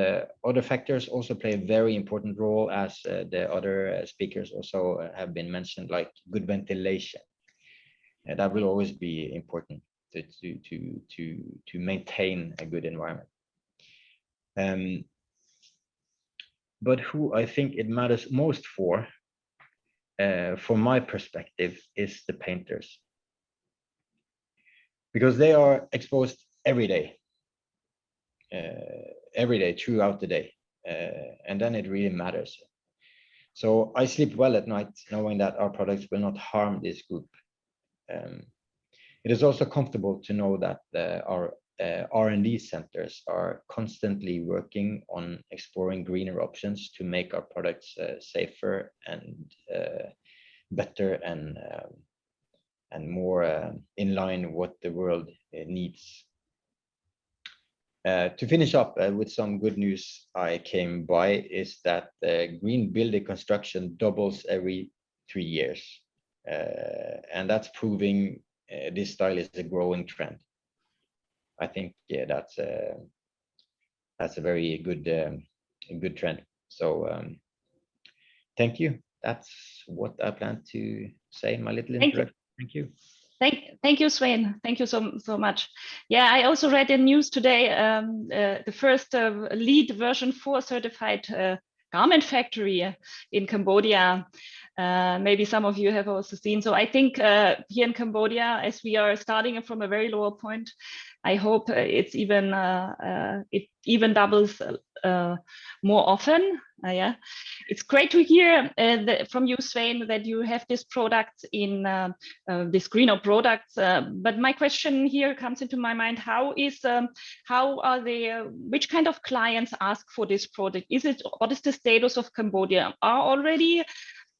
other factors also play a very important role, as the other speakers also have been mentioned, like good ventilation. And that will always be important to maintain a good environment. But who I think it matters most for, from my perspective, is the painters, because they are exposed every day throughout the day, and then it really matters. So I sleep well at night knowing that our products will not harm this group. It is also comfortable to know that our R&D centers are constantly working on exploring greener options to make our products safer and better and more in line with what the world needs. To finish up with some good news I came by is that green building construction doubles every 3 years. And that's proving this style is a growing trend. I think that's a very good trend. So thank you. That's what I plan to say in my little introduction. Thank you. Thank you, Svien. Thank you so much. Yeah, I also read in news today the first LEED version 4 certified garment factory in Cambodia. Maybe some of you have also seen. So I think here in Cambodia, as we are starting from a very lower point, I hope it even doubles more often. Yeah, it's great to hear from you, Svien, that you have this product in this greener products. But my question here comes into my mind: which kind of clients ask for this product? What is the status of Cambodia? Are already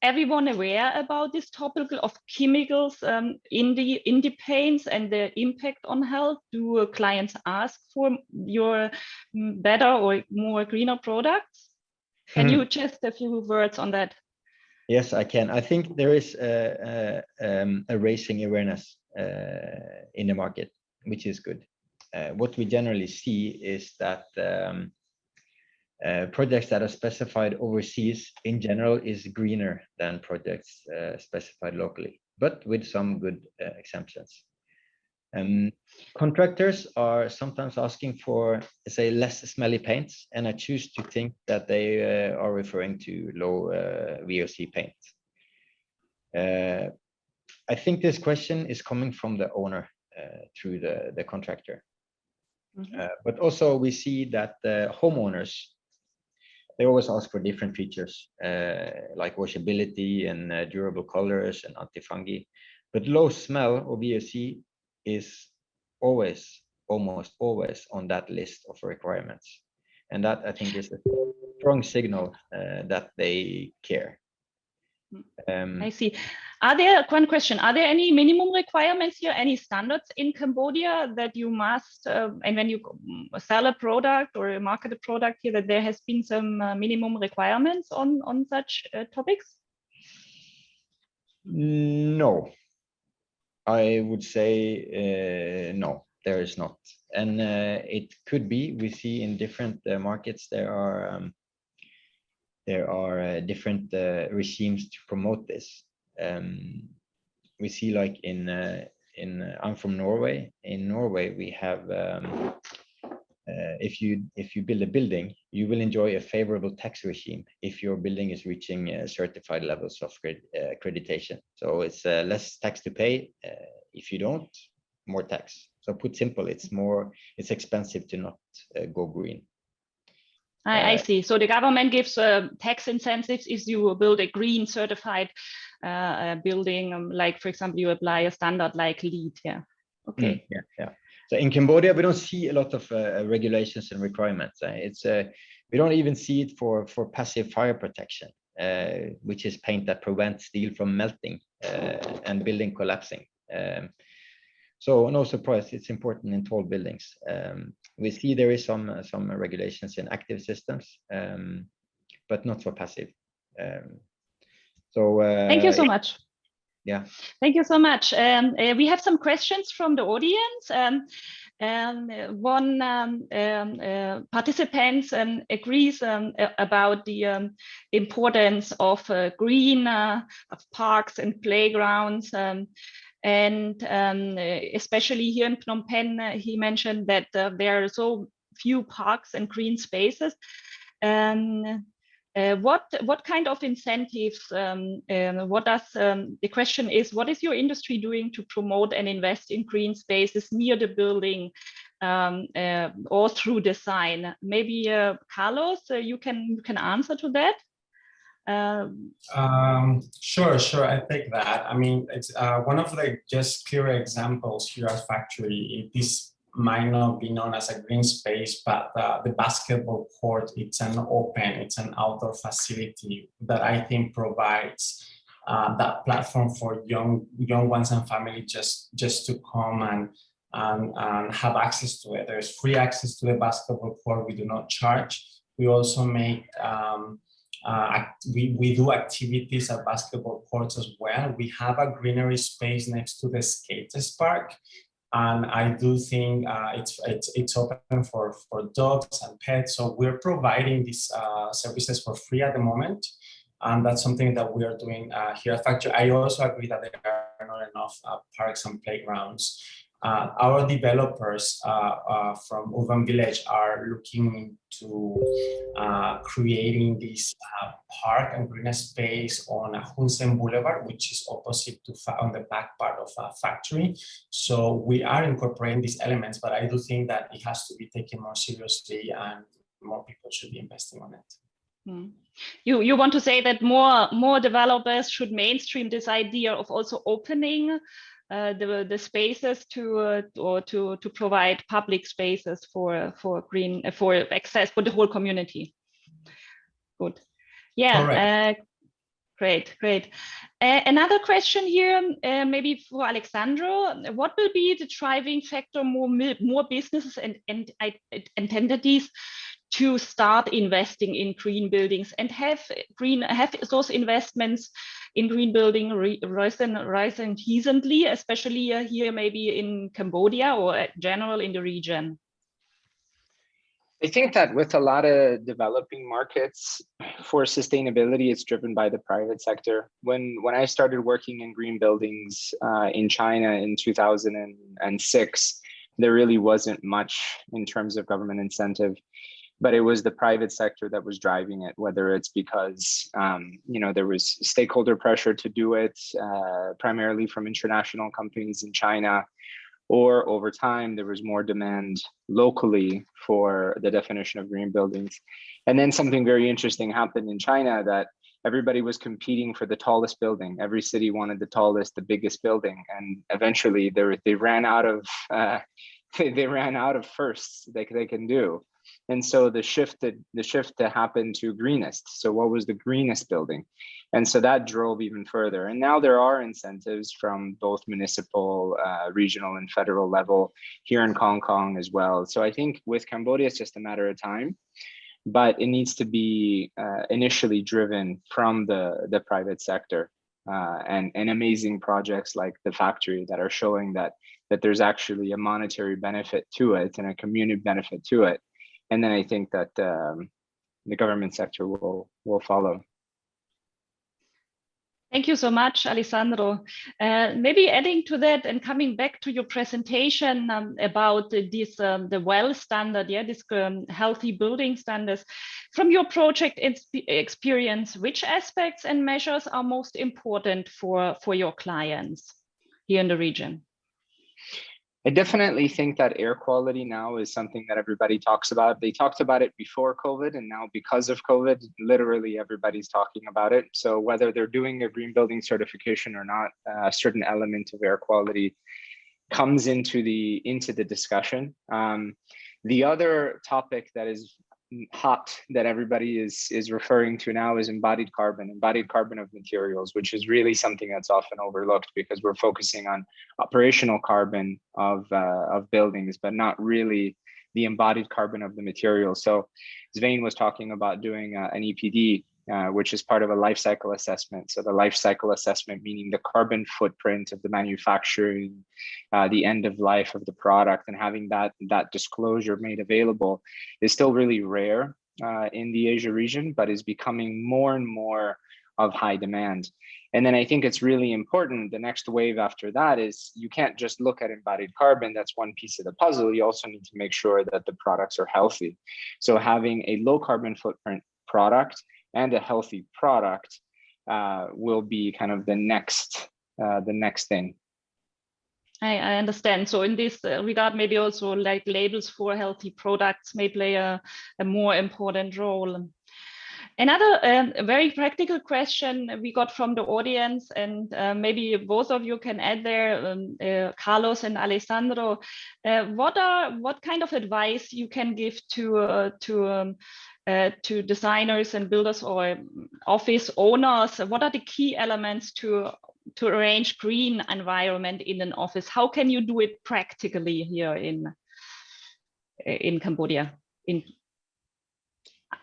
everyone aware about this topic of chemicals in the paints and the impact on health? Do clients ask for your better or more greener products? Can you just a few words on that? Yes, I can. I think there is a raising awareness in the market, which is good. What we generally see is that projects that are specified overseas in general is greener than projects specified locally, but with some good exemptions. Contractors are sometimes asking for, say, less smelly paints, and I choose to think that they are referring to low VOC paint. I think this question is coming from the owner through the contractor. Mm-hmm. But also we see that the homeowners, they always ask for different features like washability and durable colors and anti-fungi. But low smell or VOC is almost always on that list of requirements. And that, I think, is a strong signal that they care. I see. One question, are there any minimum requirements here, any standards in Cambodia that you must, and when you sell a product or market a product here, that there has been some minimum requirements on such topics? No, I would say no, there is not. And it could be, we see in different markets, there are different regimes to promote this. We see, like I'm from Norway. In Norway, we have if you build a building, you will enjoy a favorable tax regime if your building is reaching certified levels of accreditation. So it's less tax to pay. If you don't, more tax. So put simple, it's expensive to not go green. I see. So the government gives tax incentives if you build a green certified building, like, for example, you apply a standard like LEED. Yeah. Okay. Yeah. So in Cambodia, we don't see a lot of regulations and requirements. We don't even see it for passive fire protection, which is paint that prevents steel from melting and building collapsing. So no surprise, it's important in tall buildings. We see there is some regulations in active systems, but not for passive. Thank you so much. Yeah. Thank you so much. We have some questions from the audience. One participant agrees about the importance of green, of parks and playgrounds. And especially here in Phnom Penh, he mentioned that there are so few parks and green spaces. What kind of incentives, what does, the question is, what is your industry doing to promote and invest in green spaces near the building or through design? Maybe Carlos, you can answer to that. Sure, I take that. I mean, it's one of the just clear examples here at Factory. This might not be known as a green space, but the basketball court, it's an outdoor facility that I think provides that platform for young ones and family just to come and have access to it. There's free access to the basketball court. We do not charge. We also make we do activities at basketball courts as well. We have a greenery space next to the skaters park, and I do think it's open for dogs and pets. So we're providing these services for free at the moment, and that's something that we are doing here at Factory. I also agree that there are not enough parks and playgrounds. Our developers from Urban Village are looking into creating this park and green space on Hun Sen Boulevard, which is opposite to on the back part of Factory. So we are incorporating these elements, but I do think that it has to be taken more seriously and more people should be investing on it. Mm. You want to say that more developers should mainstream this idea of also opening the spaces to provide public spaces for green for access for the whole community. Good, yeah, great. Another question here, maybe for Alessandro. What will be the driving factor more businesses and entities to start investing in green buildings, and have those investments in green building risen recently, especially here maybe in Cambodia or general in the region? I think that with a lot of developing markets for sustainability, it's driven by the private sector. When I started working in green buildings in China in 2006, there really wasn't much in terms of government incentive. But it was the private sector that was driving it, whether it's because there was stakeholder pressure to do it, primarily from international companies in China, or over time there was more demand locally for the definition of green buildings. And then something very interesting happened in China, that everybody was competing for the tallest building. Every city wanted the tallest, the biggest building, and eventually they ran out of firsts they can do. And so the shift to happen to greenest. So what was the greenest building? And so that drove even further. And now there are incentives from both municipal, regional, and federal level here in Hong Kong as well. So I think with Cambodia, it's just a matter of time, but it needs to be initially driven from the private sector, and amazing projects like the Factory that are showing that there's actually a monetary benefit to it and a community benefit to it. And then I think that the government sector will follow. Thank you so much, Alessandro. Maybe adding to that and coming back to your presentation about this the WELL standard, this healthy building standards. From your project experience, which aspects and measures are most important for your clients here in the region? I definitely think that air quality now is something that everybody talks about. They talked about it before COVID, and now because of COVID, literally everybody's talking about it. So whether they're doing a green building certification or not, a certain element of air quality comes into the discussion. The other topic that is hot that everybody is referring to now is embodied carbon of materials, which is really something that's often overlooked because we're focusing on operational carbon of buildings, but not really the embodied carbon of the material. So Svien was talking about doing an EPD, which is part of a life cycle assessment. So the life cycle assessment, meaning the carbon footprint of the manufacturing, the end of life of the product, and having that disclosure made available is still really rare in the Asia region, but is becoming more and more of high demand. And then I think it's really important, the next wave after that is you can't just look at embodied carbon, that's one piece of the puzzle. You also need to make sure that the products are healthy. So having a low carbon footprint product and a healthy product will be kind of the next thing. I understand. So in this regard, maybe also like labels for healthy products may play a more important role. Another very practical question we got from the audience, and maybe both of you can add there, Carlos and Alessandro, what kind of advice you can give to designers and builders or office owners? What are the key elements to arrange green environment in an office? How can you do it practically here in Cambodia?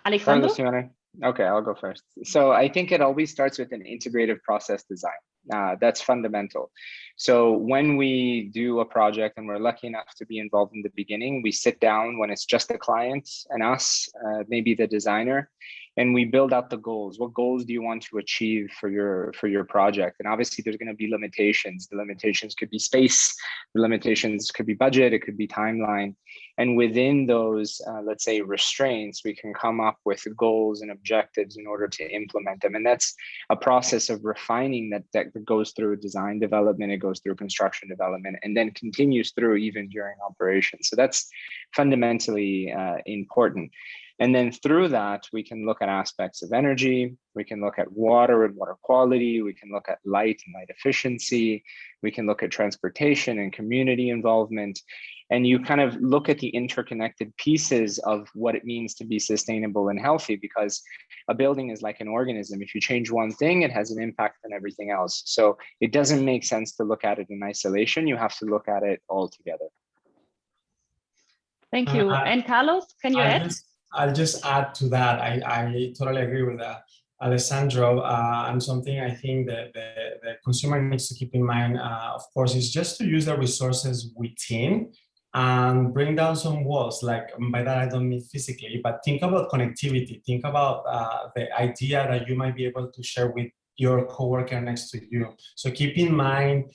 Alessandro? Okay, I'll go first. So I think it always starts with an integrative process design. That's fundamental. So when we do a project and we're lucky enough to be involved in the beginning, we sit down when it's just the client and us, maybe the designer, and we build out the goals. What goals do you want to achieve for your project? And obviously there's going to be limitations. The limitations could be space, the limitations could be budget, it could be timeline. And within those, let's say, restraints, we can come up with goals and objectives in order to implement them. And that's a process of refining that goes through design development, it goes through construction development, and then continues through even during operation. So that's fundamentally important. And then through that, we can look at aspects of energy, we can look at water and water quality, we can look at light and light efficiency, we can look at transportation and community involvement. And you kind of look at the interconnected pieces of what it means to be sustainable and healthy, because a building is like an organism. If you change one thing, it has an impact on everything else. So it doesn't make sense to look at it in isolation. You have to look at it all together. Thank you. And Carlos, can you add? I'll just add to that. I totally agree with that, Alessandro. And something I think that the consumer needs to keep in mind, of course, is just to use the resources within and bring down some walls. Like, by that I don't mean physically, but think about connectivity. Think about the idea that you might be able to share with your coworker next to you. So keep in mind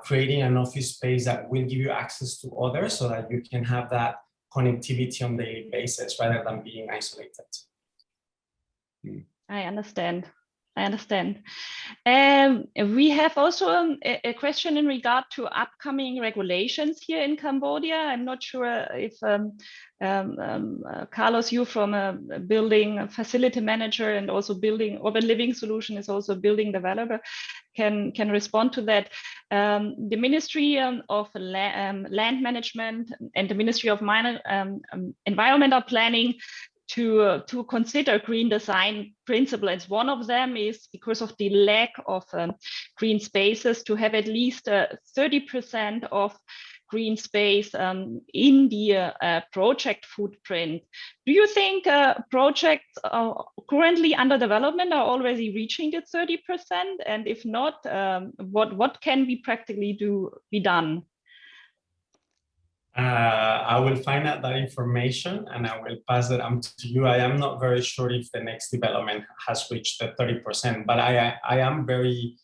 creating an office space that will give you access to others so that you can have that connectivity on a daily basis rather than being isolated. I understand. We have also a question in regard to upcoming regulations here in Cambodia. I'm not sure if Carlos, you from a building facility manager and also building urban living solution is also building developer, can respond to that. The Ministry of Land Management and the Ministry of Environment are planning to consider green design principles. One of them is, because of the lack of green spaces, to have at least 30% of green space in the project footprint. Do you think projects currently under development are already reaching the 30%? And if not, what can be practically be done? I will find out that information and I will pass it on to you. I am not very sure if the next development has reached the 30%, but I am very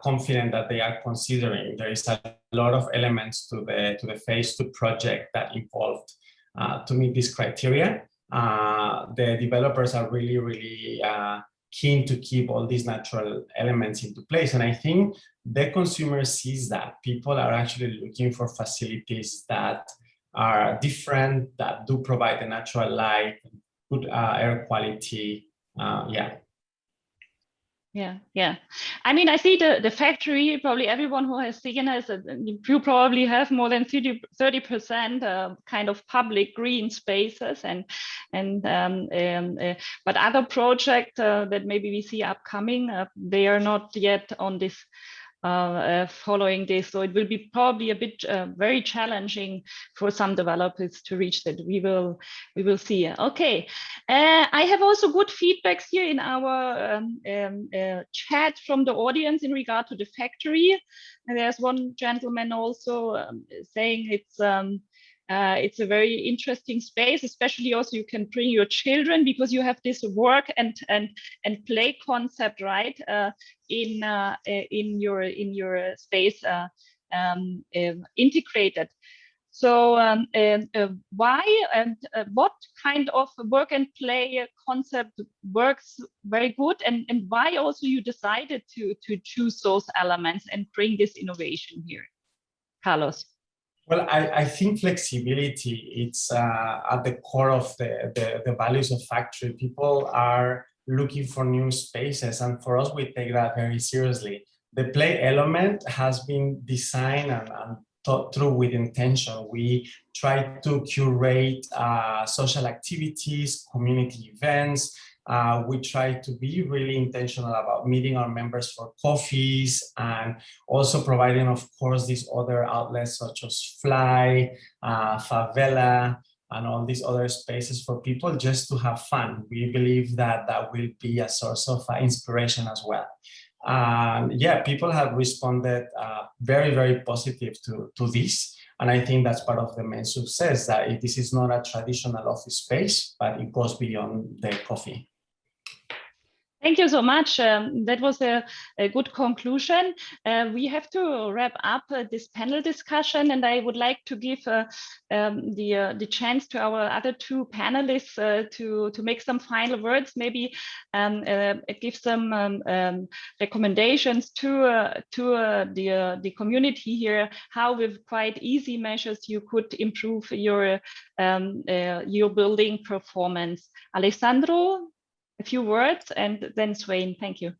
confident that they are considering. There is a lot of elements to the phase 2 project that involved to meet this criteria. The developers are really keen to keep all these natural elements into place. And I think the consumer sees that people are actually looking for facilities that are different, that do provide the natural light, good air quality. Yeah, Yeah. I mean, I see the factory, probably everyone who has seen us, you probably have more than 30% kind of public green spaces but other projects that maybe we see upcoming, they are not yet on this following this, so it will be probably a bit very challenging for some developers to reach that. We will see. Okay, I have also good feedbacks here in our chat from the audience in regard to the factory, and there's one gentleman also saying it's a very interesting space, especially also you can bring your children because you have this work and play concept, right? In your space integrated. So why and what kind of work and play concept works very good, and why also you decided to choose those elements and bring this innovation here, Carlos? Well, I think flexibility, it's at the core of the values of factory. People are looking for new spaces, and for us, we take that very seriously. The play element has been designed and thought through with intention. We try to curate social activities, community events. We try to be really intentional about meeting our members for coffees and also providing, of course, these other outlets such as Fly, Favela, and all these other spaces for people just to have fun. We believe that that will be a source of inspiration as well. Yeah, people have responded very, very positive to this. And I think that's part of the main success, that this is not a traditional office space, but it goes beyond the coffee. Thank you so much. That was a good conclusion. We have to wrap up this panel discussion, and I would like to give the chance to our other two panelists to make some final words, maybe give some recommendations to the community here, how with quite easy measures you could improve your building performance. Alessandro, a few words, and then Svien. Thank you.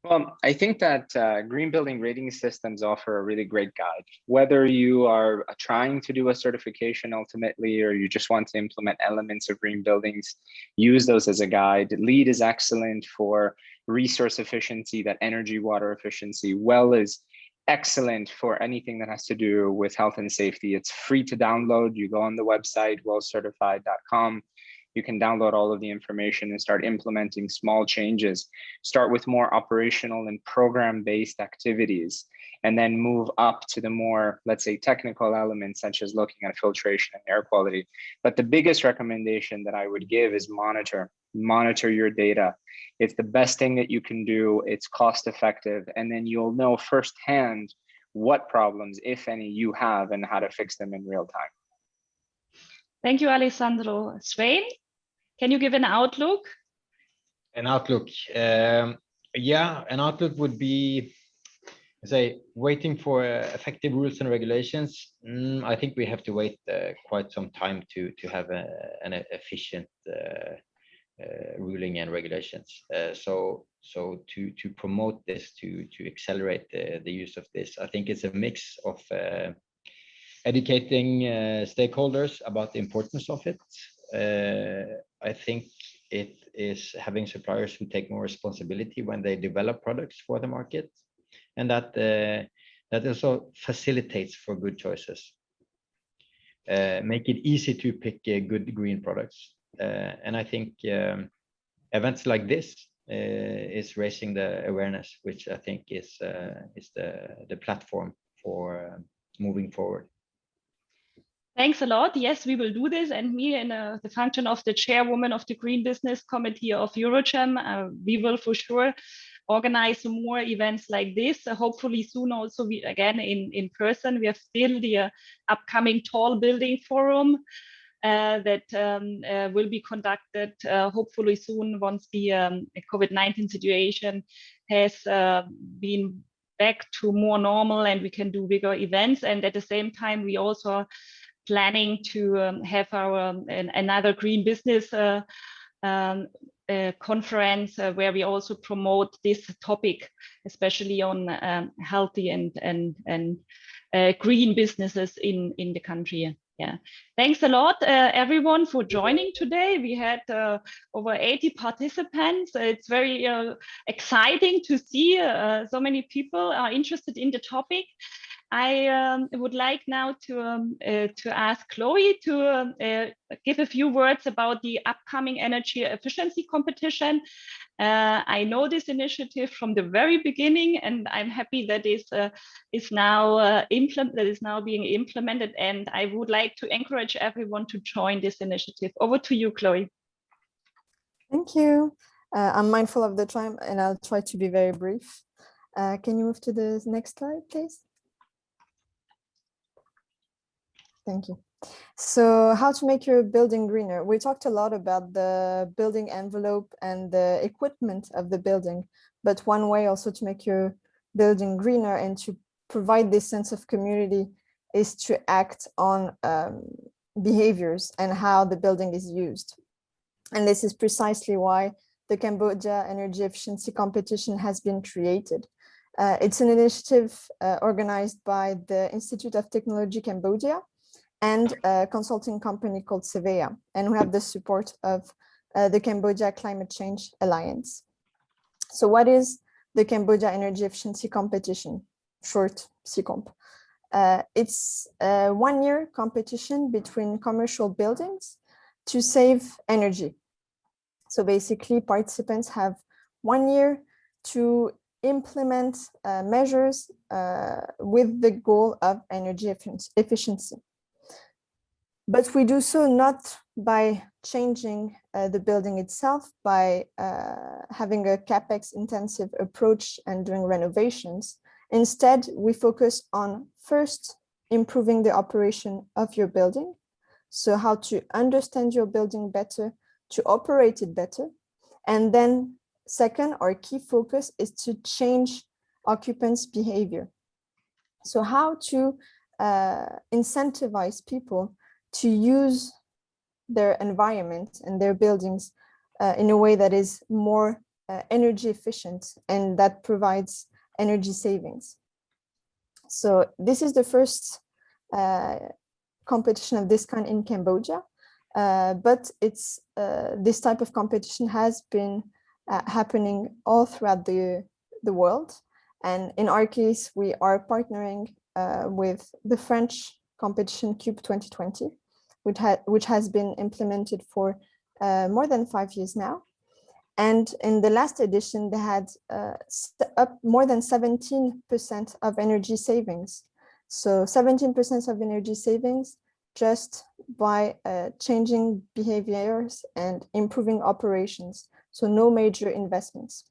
Well, I think that green building rating systems offer a really great guide. Whether you are trying to do a certification ultimately, or you just want to implement elements of green buildings, use those as a guide. LEED is excellent for resource efficiency, that energy, water efficiency. WELL is excellent for anything that has to do with health and safety. It's free to download. You go on the website, wellcertified.com. You can download all of the information and start implementing small changes. Start with more operational and program-based activities, and then move up to the more, let's say, technical elements, such as looking at filtration and air quality. But the biggest recommendation that I would give is monitor your data. It's the best thing that you can do. It's cost effective, and then you'll know firsthand what problems, if any, you have and how to fix them in real time. Thank you, Alessandro. Svien, can you give an outlook? An outlook, yeah, an outlook would be, say, waiting for effective rules and regulations. I think we have to wait quite some time to have an efficient ruling and regulations. So to promote this, to accelerate the use of this, I think it's a mix of educating stakeholders about the importance of it. I think it is having suppliers who take more responsibility when they develop products for the market, and that also facilitates for good choices. Make it easy to pick good green products, and I think events like this is raising the awareness, which I think is the platform for moving forward. Thanks a lot. Yes, we will do this, and me in the function of the chairwoman of the Green Business Committee of EuroCham, we will for sure organize more events like this. Hopefully soon also again in person. We have still the upcoming Tall Building Forum that will be conducted hopefully soon once the COVID-19 situation has been back to more normal and we can do bigger events. And at the same time, we also planning to have our another green business conference where we also promote this topic, especially on healthy and green businesses in the country. Yeah, thanks a lot, everyone, for joining today. We had over 80 participants. It's very exciting to see so many people are interested in the topic. I would like now to ask Chloé to give a few words about the upcoming energy efficiency competition. I know this initiative from the very beginning, and I'm happy that is now being implemented. And I would like to encourage everyone to join this initiative. Over to you, Chloé. Thank you. I'm mindful of the time, and I'll try to be very brief. Can you move to the next slide, please? Thank you. So how to make your building greener? We talked a lot about the building envelope and the equipment of the building, but one way also to make your building greener and to provide this sense of community is to act on behaviors and how the building is used. And this is precisely why the Cambodia Energy Efficiency Competition has been created. It's an initiative organized by the Institute of Technology Cambodia and a consulting company called SEAINTE-MARIE, and we have the support of the Cambodia Climate Change Alliance. So what is the Cambodia Energy Efficiency Competition, short CECOMP? It's a one-year competition between commercial buildings to save energy. So basically participants have 1 year to implement measures with the goal of energy efficiency. But we do so not by changing the building itself, by having a CapEx intensive approach and doing renovations. Instead, we focus on first improving the operation of your building. So how to understand your building better, to operate it better. And then second, our key focus is to change occupants' behavior. So how to incentivize people to use their environment and their buildings in a way that is more energy efficient and that provides energy savings. So this is the first competition of this kind in Cambodia, but it's this type of competition has been happening all throughout the world. And in our case, we are partnering with the French competition Cube 2020, which has been implemented for more than 5 years now. And in the last edition, they had up more than 17% of energy savings. So 17% of energy savings just by changing behaviors and improving operations. So no major investments.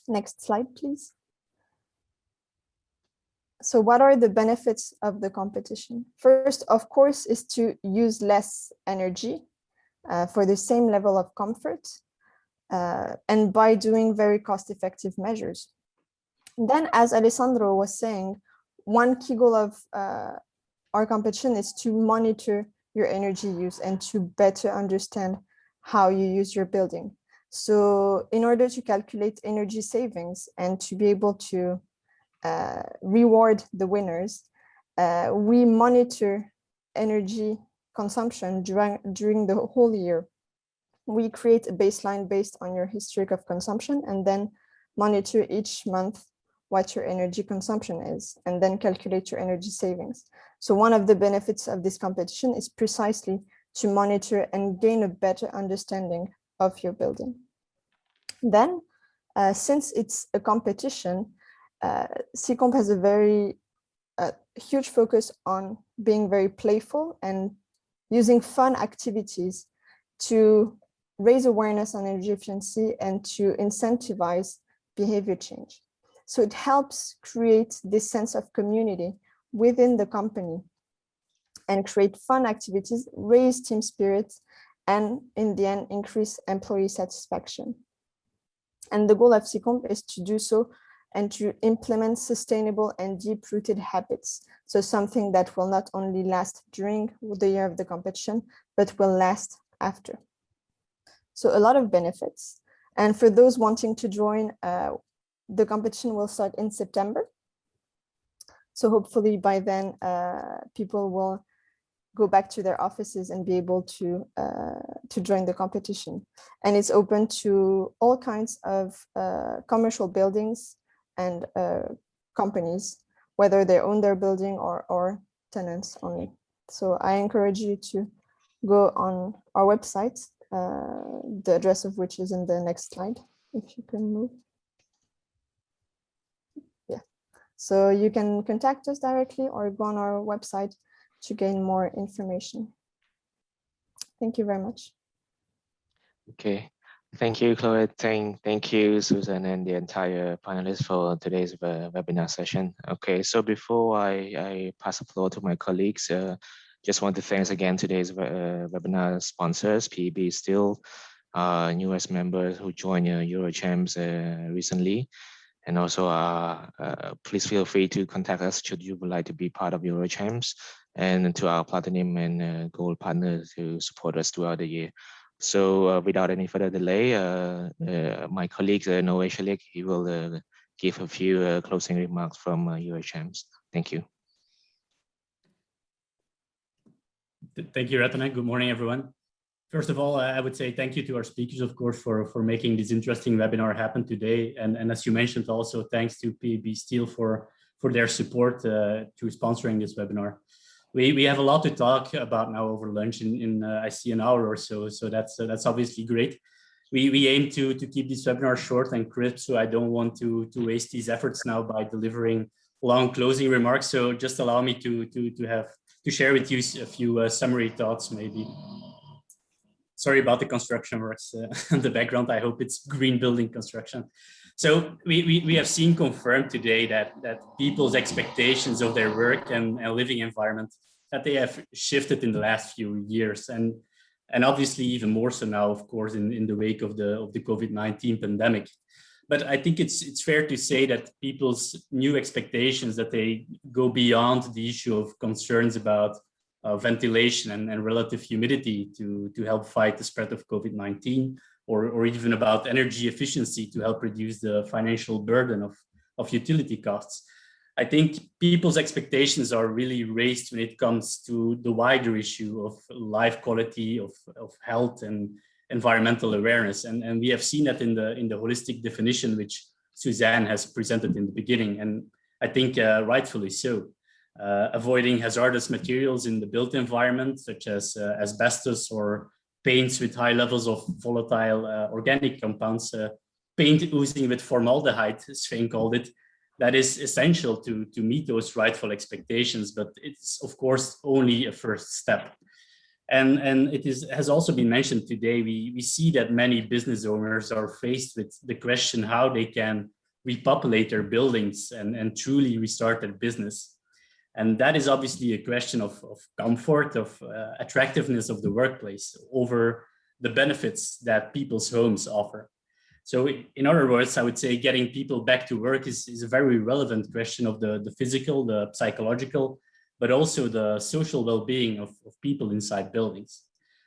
Next slide, please. So what are the benefits of the competition? First, of course, is to use less energy for the same level of comfort and by doing very cost-effective measures. Then, as Alessandro was saying, one key goal of our competition is to monitor your energy use and to better understand how you use your building. So in order to calculate energy savings and to be able to reward the winners, we monitor energy consumption during the whole year. We create a baseline based on your history of consumption and then monitor each month what your energy consumption is and then calculate your energy savings. So one of the benefits of this competition is precisely to monitor and gain a better understanding of your building. Then, since it's a competition, CECOMP has a very huge focus on being very playful and using fun activities to raise awareness on energy efficiency and to incentivize behavior change. So it helps create this sense of community within the company and create fun activities, raise team spirit, and in the end, increase employee satisfaction. And the goal of CECOMP is to do so and to implement sustainable and deep-rooted habits. So something that will not only last during the year of the competition, but will last after. So a lot of benefits. And for those wanting to join, the competition will start in September. So hopefully by then, people will go back to their offices and be able to join the competition. And it's open to all kinds of commercial buildings and companies, whether they own their building or tenants only. So I encourage you to go on our website, the address of which is in the next slide, if you can move. Yeah, so you can contact us directly or go on our website to gain more information. Thank you very much. Okay, thank you, Chloé. Thank you, Susan, and the entire panelists for today's webinar session. Okay, so before I pass the floor to my colleagues, just want to thank again today's webinar sponsors, PB Steel, newest members who joined EuroChams recently. And also, please feel free to contact us should you would like to be part of EuroChams, and to our platinum and gold partners who support us throughout the year. So without any further delay, my colleague Noé Shalik, he will give a few closing remarks from EuroChams. Thank you. Thank you, Ratana. Good morning, everyone. First of all, I would say thank you to our speakers, of course, for making this interesting webinar happen today. And as you mentioned, also thanks to PB Steel for their support to sponsoring this webinar. We have a lot to talk about now over lunch in I see an hour or so. So that's obviously great. We aim to keep this webinar short and crisp, so I don't want to waste these efforts now by delivering long closing remarks. So just allow me to share with you a few summary thoughts, maybe. Sorry about the construction works in the background. I hope it's green building construction. So we have seen confirmed today that people's expectations of their work and living environment, that they have shifted in the last few years, and obviously even more so now, of course, in the wake of the COVID-19 pandemic. But I think it's fair to say that people's new expectations, that they go beyond the issue of concerns about ventilation and relative humidity to help fight the spread of COVID-19, or even about energy efficiency to help reduce the financial burden of utility costs. I think people's expectations are really raised when it comes to the wider issue of life quality, of health and environmental awareness. And we have seen that in the holistic definition, which Susanne has presented in the beginning, and I think rightfully so. Avoiding hazardous materials in the built environment, such as asbestos or paints with high levels of volatile organic compounds, paint oozing with formaldehyde, Svien called it. That is essential to meet those rightful expectations, but it's of course only a first step. And has also been mentioned today, we see that many business owners are faced with the question how they can repopulate their buildings and truly restart their business. And that is obviously a question of comfort, of attractiveness of the workplace over the benefits that people's homes offer. So in other words, I would say getting people back to work is a very relevant question of the physical, the psychological, but also the social well-being of people inside buildings.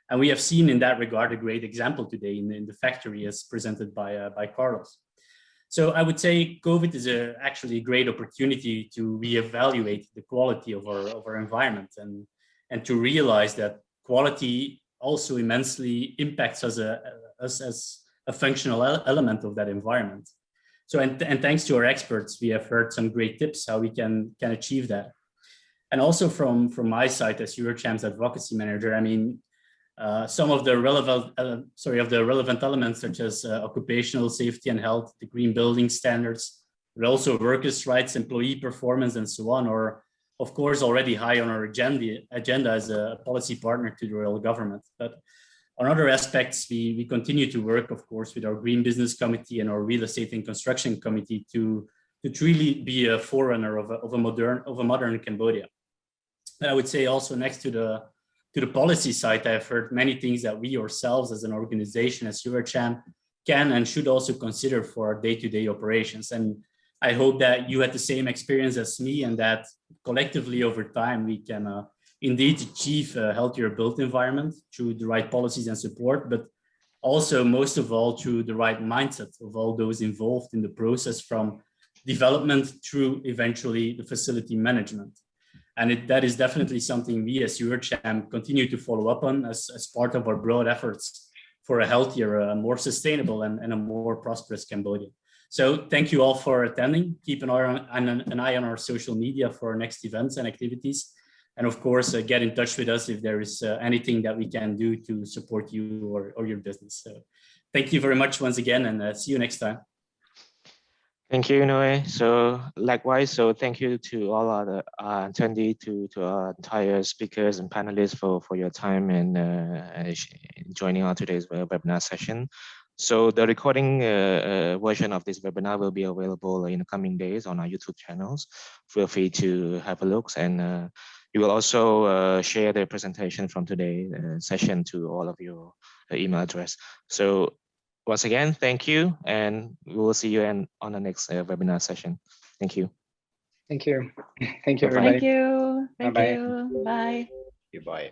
And we have seen in that regard a great example today in the factory as presented by Carlos. So I would say COVID is actually a great opportunity to reevaluate the quality of our environment and to realize that quality also immensely impacts us as a functional element of that environment. So and thanks to our experts, we have heard some great tips how we can achieve that. And also from my side as EuroCham's advocacy manager, I mean, some of the relevant elements such as occupational safety and health, the green building standards, but also workers' rights, employee performance, and so on, are of course already high on our agenda as a policy partner to the royal government. But on other aspects, we continue to work, of course, with our Green Business Committee and our Real Estate and Construction Committee to truly be a forerunner of a modern Cambodia. And I would say also next to the policy side, I've heard many things that we ourselves as an organization, as EuroCham, can and should also consider for our day-to-day operations. And I hope that you had the same experience as me and that collectively over time we can indeed achieve a healthier built environment through the right policies and support, but also most of all through the right mindset of all those involved in the process, from development through eventually the facility management. And that is definitely something we as EuroCham continue to follow up on as part of our broad efforts for a healthier, more sustainable and a more prosperous Cambodia. So thank you all for attending. Keep an eye on our social media for our next events and activities. And of course, get in touch with us if there is anything that we can do to support you or your business. So thank you very much once again, and see you next time. Thank you, Noe. So likewise, so thank you to all our attendees, to our entire speakers and panelists for your time and joining our today's webinar session. So the recording version of this webinar will be available in the coming days on our YouTube channels. Feel free to have a look, and we will also share the presentation from today's session to all of your email address. So once again, thank you, and we will see you on the next webinar session. Thank you. Thank you. Thank you, everybody. Thank you. Thank Bye-bye. you. Bye. Goodbye.